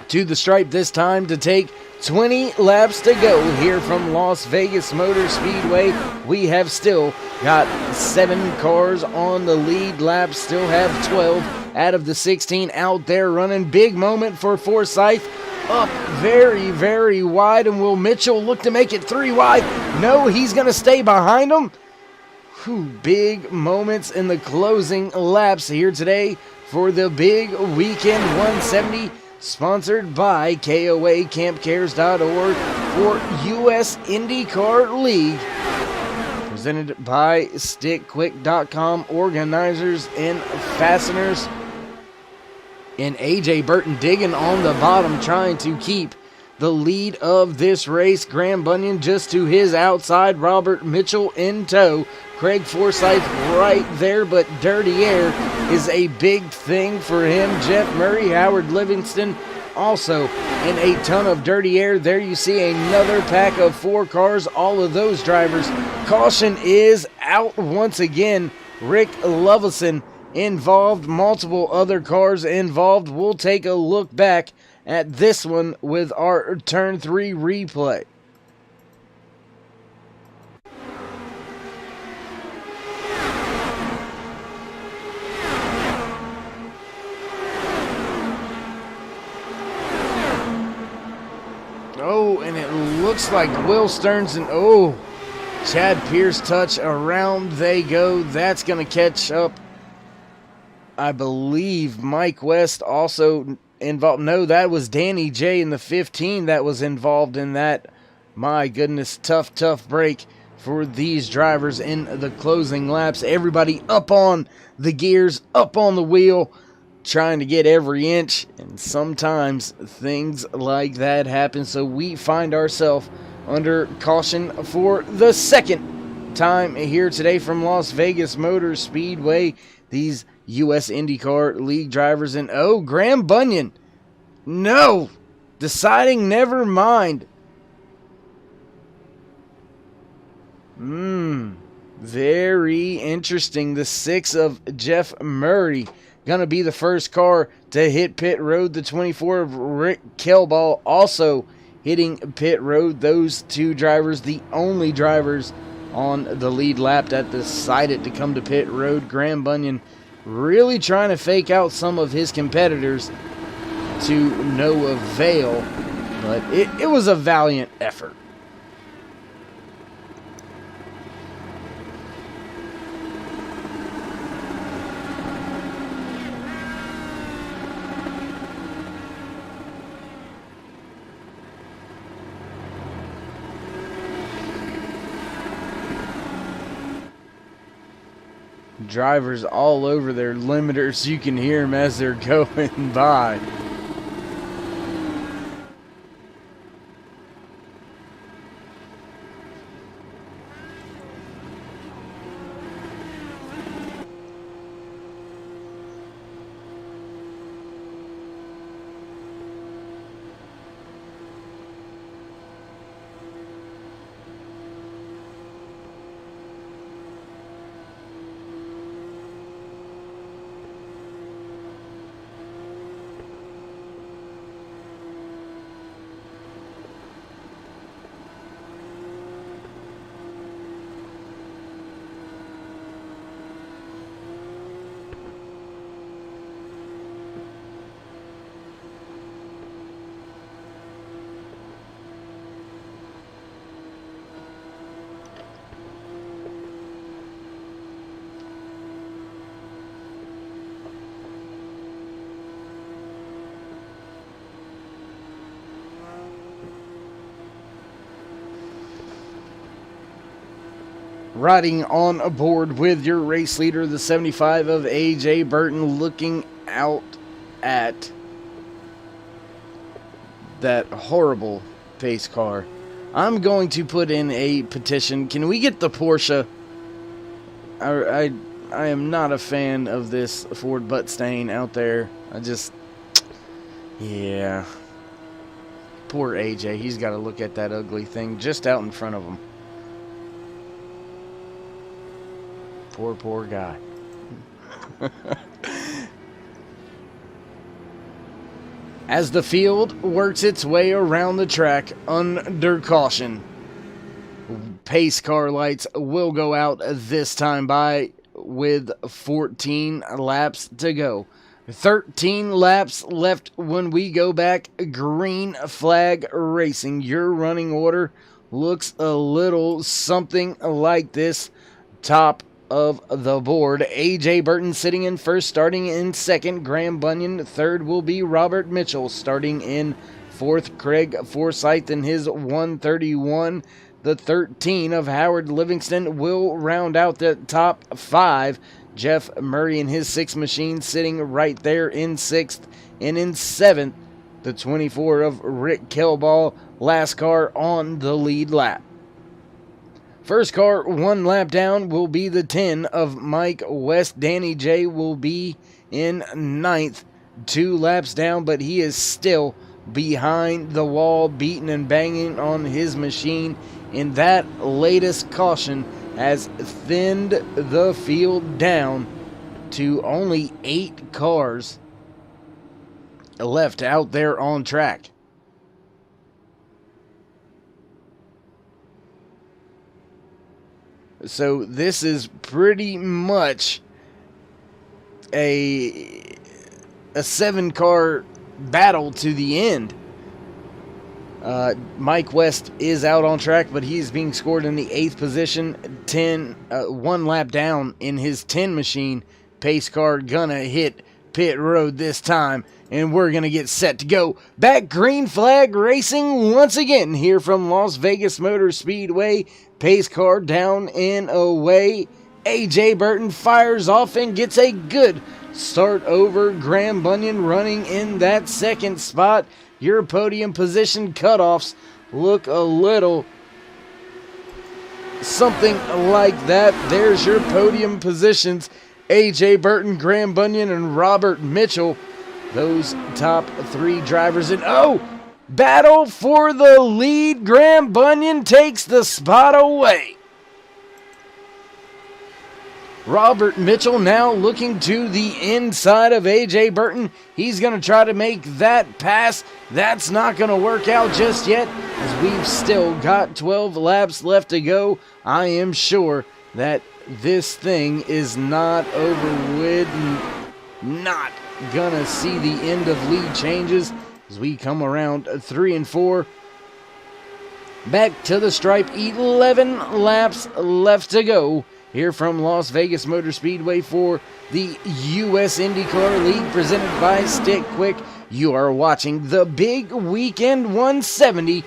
to the stripe this time to take 20 laps to go here from Las Vegas Motor Speedway. We have still got 7 cars on the lead lap, still have 12 out of the 16 out there running. Big moment for Forsyth, up very, very wide, and will Mitchell look to make it 3 wide? No, he's going to stay behind him. Big moments in the closing laps here today for the big weekend 170, sponsored by KOA CampCares.org for US IndyCar League. Presented by StickQuik.com, organizers and fasteners. And AJ Burton digging on the bottom, trying to keep the lead of this race. Graham Bunyan just to his outside. Robert Mitchell in tow. Craig Forsyth right there, but dirty air is a big thing for him. Jeff Murray, Howard Livingston also in a ton of dirty air. There you see another pack of 4 cars, all of those drivers. Caution is out once again. Rick Lovison involved, multiple other cars involved. We'll take a look back at this one with our turn 3 replay. Oh, and it looks like Will Stearns and Chad Pierce touch. Around they go. That's going to catch up. I believe Mike West also involved. No, that was Danny J in the 15 that was involved in that. My goodness, tough break for these drivers in the closing laps. Everybody up on the gears, up on the wheel, trying to get every inch, and sometimes things like that happen. So we find ourselves under caution for the second time here today from Las Vegas Motor Speedway. These US IndyCar League drivers, and Graham Bunyan, no, deciding never mind. Very interesting. The 6 of Jeff Murray gonna be the first car to hit pit road. The 24 of Rick Kelball also hitting pit road. Those 2 drivers, the only drivers on the lead lap that decided to come to pit road. Graham Bunyan really trying to fake out some of his competitors to no avail, but it was a valiant effort. Drivers all over their limiters. You can hear them as they're going by. Riding on aboard with your race leader, the 75 of AJ Burton, looking out at that horrible pace car. I'm going to put in a petition. Can we get the Porsche? I am not a fan of this Ford butt stain out there. Yeah. Poor AJ. He's got to look at that ugly thing just out in front of him. Poor guy. As the field works its way around the track under caution, pace car lights will go out this time by with 14 laps to go. 13 laps left when we go back. Green flag racing. Your running order looks a little something like this. Top of the board, AJ Burton sitting in first, starting in second. Graham Bunyan third will be Robert Mitchell, starting in fourth. Craig Forsyth in his 131. The 13 of Howard Livingston will round out the top five. Jeff Murray in his 6 machine sitting right there in sixth. And in seventh, the 24 of Rick Kelball, last car on the lead lap. First car 1 lap down will be the 10 of Mike West. Danny J will be in ninth, 2 laps down, but he is still behind the wall, beating and banging on his machine. In that latest caution has thinned the field down to only 8 cars left out there on track. So this is pretty much a 7-car battle to the end. Mike West is out on track, but he's being scored in the 8th position. 1 lap down in his 10 machine. Pace car gonna hit pit road this time, and we're gonna get set to go back. Green flag racing once again here from Las Vegas Motor Speedway. Pace car down and away. AJ Burton fires off and gets a good start over Graham Bunyan, running in that second spot. Your podium position cutoffs look a little something like that. There's your podium positions. AJ Burton, Graham Bunyan, and Robert Mitchell. Those top 3 drivers. And battle for the lead. Graham Bunyan takes the spot away. Robert Mitchell now looking to the inside of AJ Burton. He's going to try to make that pass. That's not going to work out just yet, as we've still got 12 laps left to go. I am sure that this thing is not over with. Not going to see the end of lead changes as we come around 3 and 4. Back to the stripe. 11 laps left to go here from Las Vegas Motor Speedway for the US IndyCar League, presented by StickQuik. You are watching the Big Weekend 170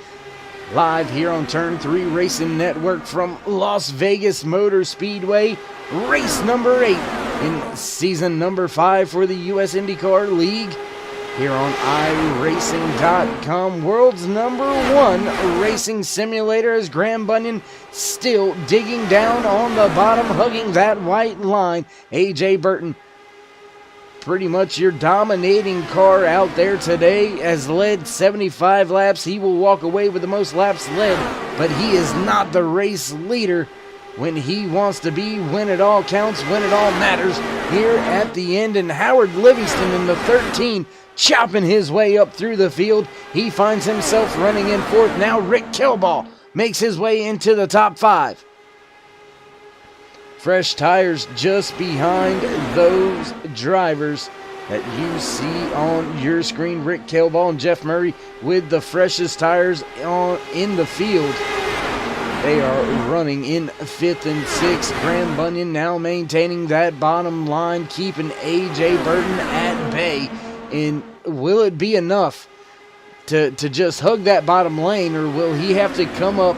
live here on Turn 3 Racing Network from Las Vegas Motor Speedway, race number 8 in season number 5 for the US IndyCar League, here on iRacing.com, world's number 1 racing simulator, as Graham Bunyan still digging down on the bottom, hugging that white line. AJ Burton, pretty much your dominating car out there today, has led 75 laps. He will walk away with the most laps led, but he is not the race leader when he wants to be, when it all counts, when it all matters here at the end. And Howard Livingston in the 13, chopping his way up through the field. He finds himself running in 4th. Now Rick Kelball makes his way into the top 5. Fresh tires just behind those drivers that you see on your screen. Rick Kelball and Jeff Murray with the freshest tires in the field. They are running in 5th and 6th. Graham Bunyan now maintaining that bottom line, keeping AJ Burton at bay. And will it be enough to just hug that bottom lane, or will he have to come up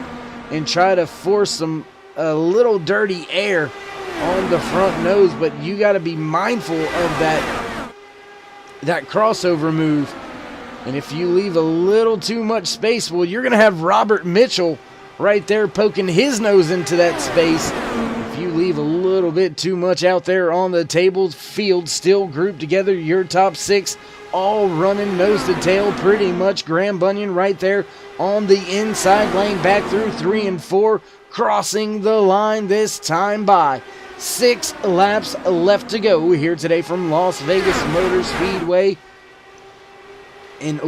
and try to force a little dirty air on the front nose? But you got to be mindful of that crossover move. And if you leave a little too much space, well, you're going to have Robert Mitchell right there poking his nose into that space. If you leave a little bit too much out there on the table, field still grouped together, your top 6 all running nose to tail pretty much. Graham Bunyan right there on the inside lane, back through 3 and 4, crossing the line this time by 6 laps left to go here today from Las Vegas Motor Speedway. And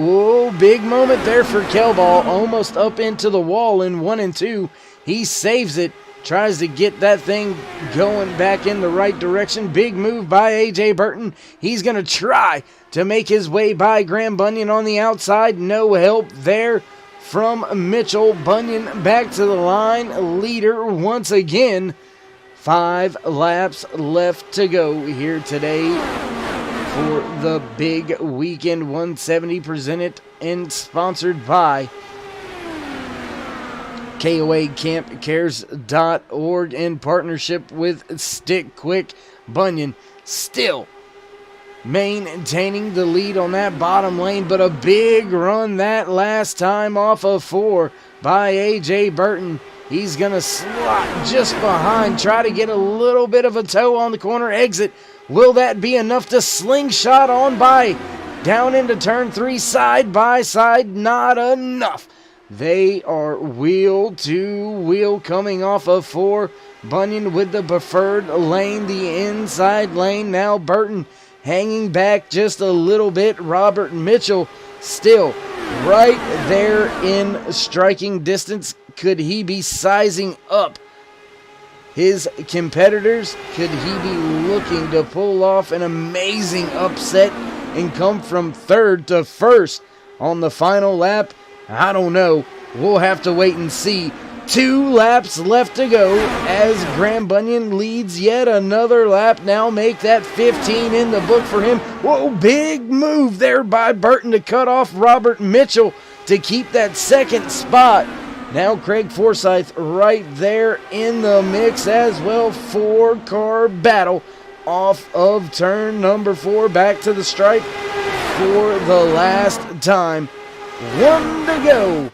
big moment there for Kelball, almost up into the wall in 1 and 2. He saves it, tries to get that thing going back in the right direction. Big move by AJ Burton. He's going to try to make his way by Graham Bunyan on the outside. No help there from Mitchell. Bunyan back to the line, leader once again. 5 laps left to go here today for the big weekend 170, presented and sponsored by KOACampCares.org in partnership with StickQuik. Bunyan still maintaining the lead on that bottom lane, but a big run that last time off of 4 by AJ Burton. He's going to slot just behind, try to get a little bit of a toe on the corner exit. Will that be enough to slingshot on by down into turn 3, side by side? Not enough. They are wheel to wheel coming off of 4. Bunyan with the preferred lane, the inside lane. Now Burton hanging back just a little bit. Robert Mitchell still right there in striking distance. Could he be sizing up his competitors? Could he be looking to pull off an amazing upset and come from 3rd to 1st on the final lap? I don't know. We'll have to wait and see. 2 laps left to go as Graham Bunyan leads yet another lap. Now make that 15 in the book for him. Whoa, big move there by Burton to cut off Robert Mitchell to keep that 2nd spot. Now Craig Forsyth right there in the mix as well. 4-car battle off of turn number 4. Back to the stripe for the last time. 1 to go.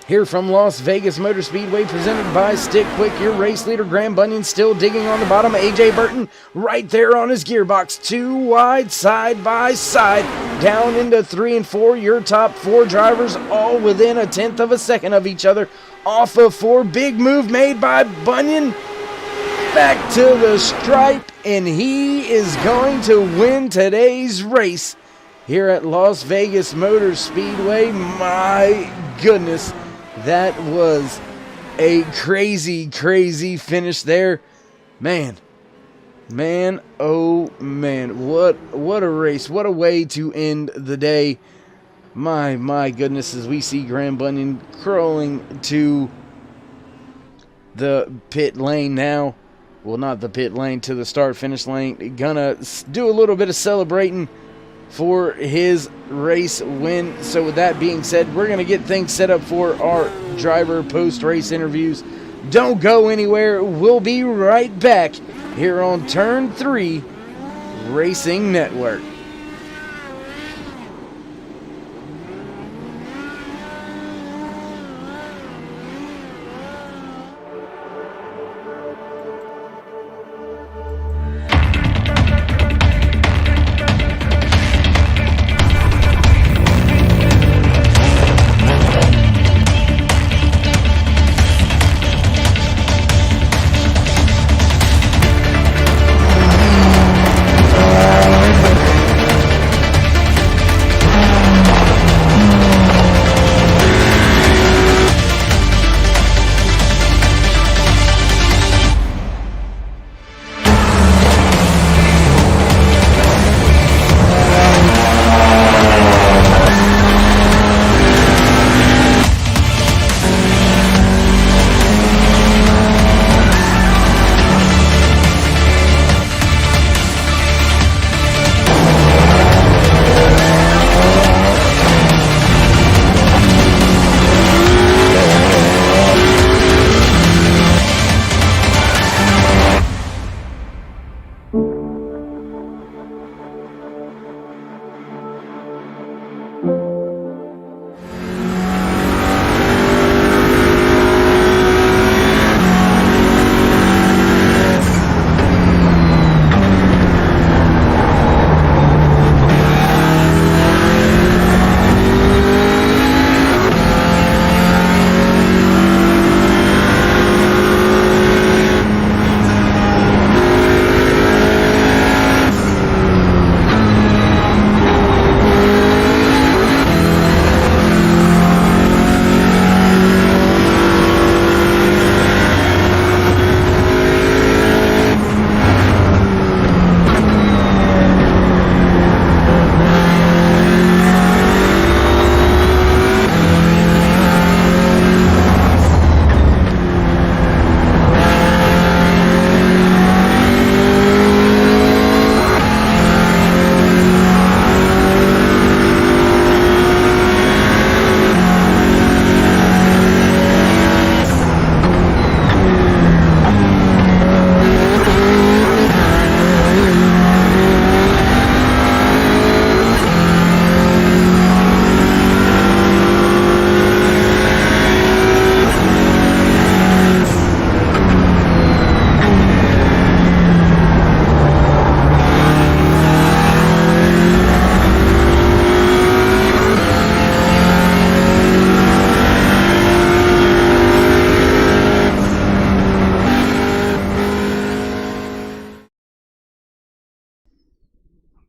Here from Las Vegas Motor Speedway, presented by StickQuik, your race leader. Graham Bunyan still digging on the bottom. AJ Burton right there on his gearbox. 2 wide, side by side, down into 3 and 4. Your top 4 drivers all within 1/10 of a second of each other. Off of 4, big move made by Bunyan. Back to the stripe, and he is going to win today's race here at Las Vegas Motor Speedway. My goodness. That was a crazy, crazy finish there. Man, oh man, what a race. What a way to end the day. My goodness, as we see Graham Bunyan crawling to the pit lane now. Well, not the pit lane, to the start-finish lane. Gonna do a little bit of celebrating for his race win. So with that being said, we're going to get things set up for our driver post-race interviews. Don't go anywhere. We'll be right back here on Turn 3 Racing Network.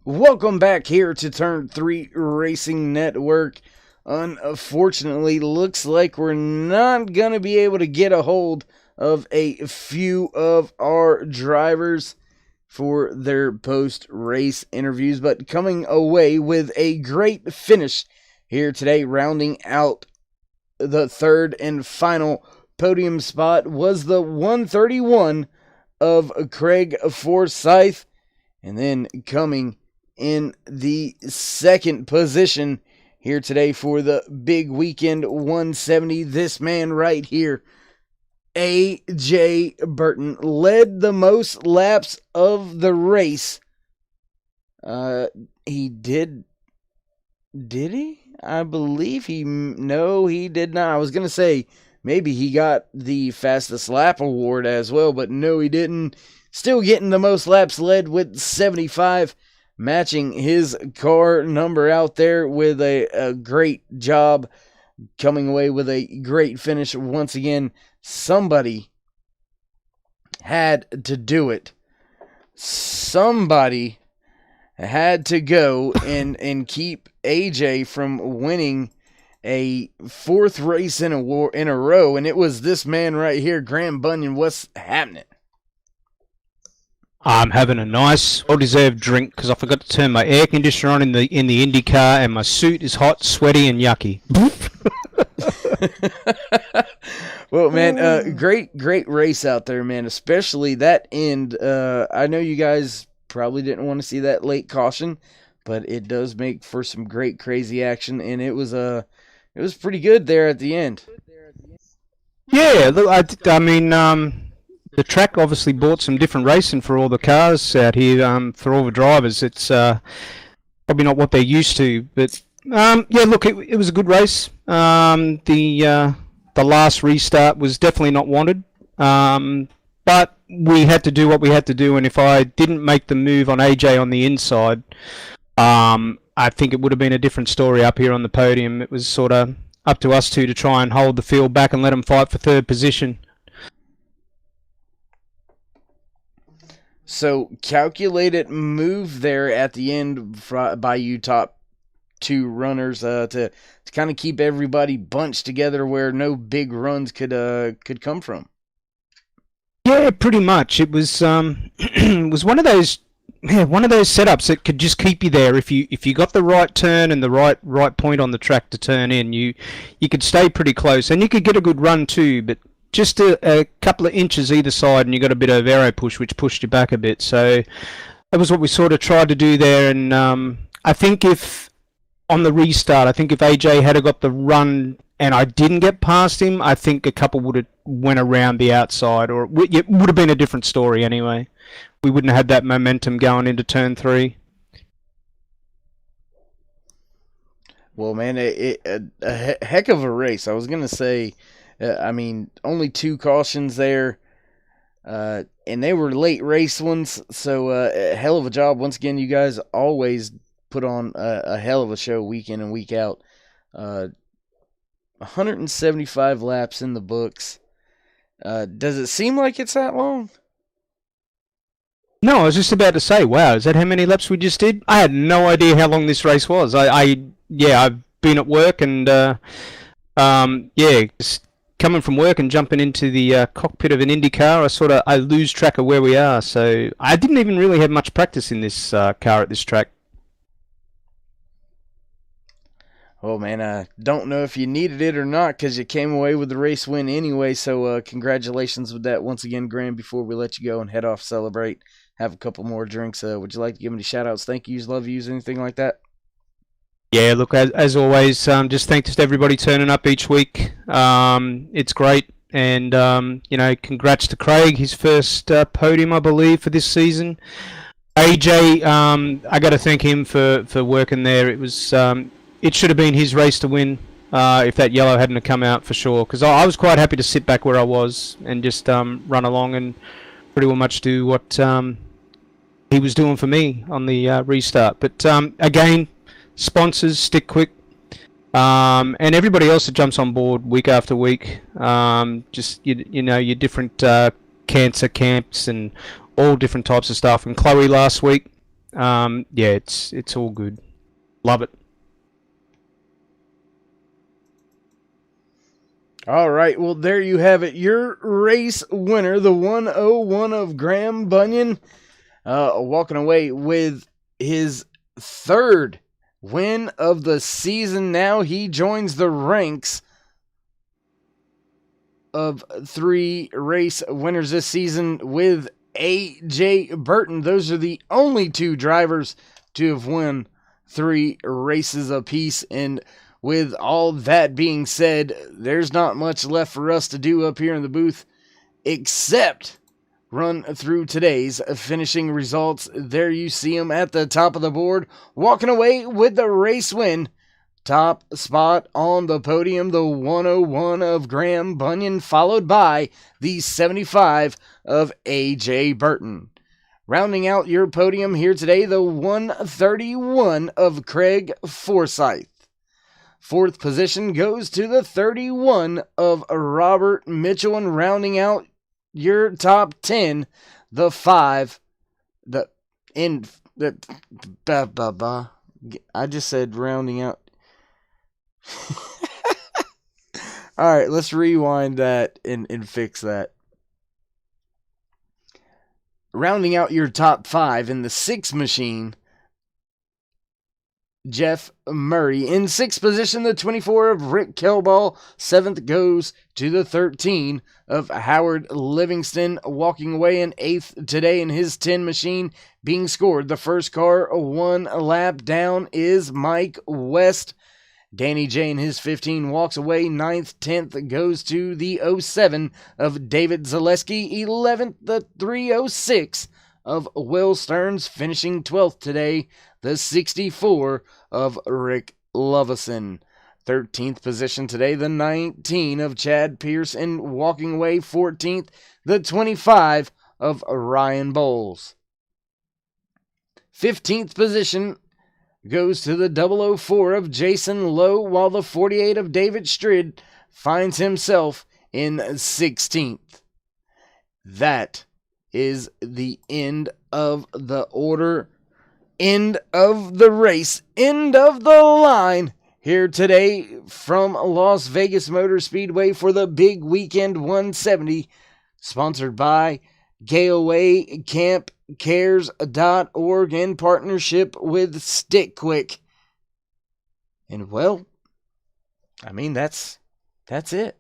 Welcome back here to Turn 3 Racing Network. Unfortunately, looks like we're not going to be able to get a hold of a few of our drivers for their post-race interviews, but coming away with a great finish here today, rounding out the third and final podium spot, was the 131 of Craig Forsyth, and then coming in the second position here today for the big weekend 170, this man right here, A.J. Burton, led the most laps of the race. He did he? I believe no, he did not. I was going to say maybe he got the fastest lap award as well, but no, he didn't. Still getting the most laps led with 75, matching his car number out there with a great job, coming away with a great finish. Once again, somebody had to do it. Somebody had to go and keep AJ from winning a fourth race in a row, and it was this man right here, Graham Bunyan. What's happening? I'm having a nice, well-deserved drink because I forgot to turn my air conditioner on in the IndyCar, and my suit is hot, sweaty, and yucky. Well, man, great race out there, man. Especially that end. I know you guys probably didn't want to see that late caution, but it does make for some great crazy action, and it was pretty good there at the end. Yeah, look, I mean, the track obviously brought some different racing for all the cars out here, for all the drivers. It's probably not what they're used to, but yeah, look, it was a good race. The last restart was definitely not wanted, but we had to do what we had to do, and if I didn't make the move on AJ on the inside, I think it would have been a different story up here on the podium. It was sort of up to us two to try and hold the field back and let them fight for third position. So calculated move there at the end by you top two runners to kind of keep everybody bunched together where no big runs could come from. Yeah, pretty much. It was it was one of those setups that could just keep you there if you got the right turn and the right point on the track to turn in. You could stay pretty close and you could get a good run too, but just a couple of inches either side and you got a bit of aero push which pushed you back a bit. So that was what we sort of tried to do there, and I think if on the restart, I think if AJ had got the run and I didn't get past him, I think a couple would have went around the outside, or it would have been a different story anyway. We wouldn't have had that momentum going into turn 3. Well, man, a heck of a race. I was going to say, I mean, only 2 cautions there, and they were late race ones, so a hell of a job. Once again, you guys always put on a hell of a show week in and week out. 175 laps in the books. Does it seem like it's that long? No, I was just about to say, wow, is that how many laps we just did? I had no idea how long this race was. I've been at work and, just coming from work and jumping into the cockpit of an IndyCar, I lose track of where we are. So I didn't even really have much practice in this car at this track. Oh, man, I don't know if you needed it or not because you came away with the race win anyway. So congratulations with that once again, Graham. Before we let you go and head off, celebrate, have a couple more drinks. Would you like to give any shout-outs, thank yous, love yous, anything like that? Yeah, look, as always, just thanks to everybody turning up each week. It's great. And, congrats to Craig, his first podium, I believe, for this season. AJ, I got to thank him for working there. It was... it should have been his race to win if that yellow hadn't have come out for sure. Because I was quite happy to sit back where I was and just run along and pretty well much do what he was doing for me on the restart. But again, sponsors, StickQuik, and everybody else that jumps on board week after week. Just your different cancer camps and all different types of stuff. And Chloe last week, it's all good. Love it. All right, well, there you have it. Your race winner, the 101 of Graham Bunyan, walking away with his 3rd win of the season. Now he joins the ranks of 3 race winners this season with A.J. Burton. Those are the only 2 drivers to have won 3 races apiece, and with all that being said, there's not much left for us to do up here in the booth except run through today's finishing results. There you see them at the top of the board, walking away with the race win. Top spot on the podium, the 101 of Graham Bunyan, followed by the 75 of A.J. Burton. Rounding out your podium here today, the 131 of Craig Forsyth. 4th position goes to the 31 of Robert Mitchell, and rounding out your top 10, the 5, I just said rounding out. All right, let's rewind that and fix that. Rounding out your top 5 in the 6 machine, Jeff Murray. In 6th position, the 24 of Rick Kelball. 7th goes to the 13 of Howard Livingston. Walking away in 8th today in his 10 machine being scored. The first car 1 lap down is Mike West. Danny J in his 15 walks away. 9th, 10th goes to the 07 of David Zaleski. 11th, the 306 of Will Stearns. Finishing 12th today, the 64 of Rick Lovison. 13th position today, the 19 of Chad Pierce. And walking away 14th, the 25 of Ryan Bowles. 15th position goes to the 004 of Jason Lowe, while the 48 of David Strid finds himself in 16th. That is the end of the order, end of the race, end of the line here today from Las Vegas Motor Speedway for the Big Weekend 170, sponsored by Gayaway Camp Cares.org in partnership with StickQuik. And well, I mean, that's it.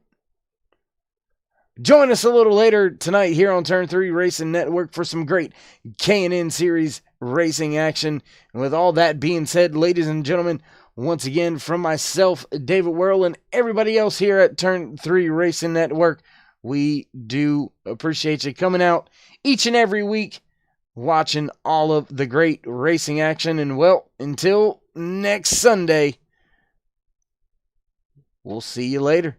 Join us a little later tonight here on Turn 3 Racing Network for some great K&N Series racing action. And with all that being said, ladies and gentlemen, once again from myself, David Whirl, and everybody else here at Turn 3 Racing Network, we do appreciate you coming out each and every week, watching all of the great racing action. And well, until next Sunday, we'll see you later.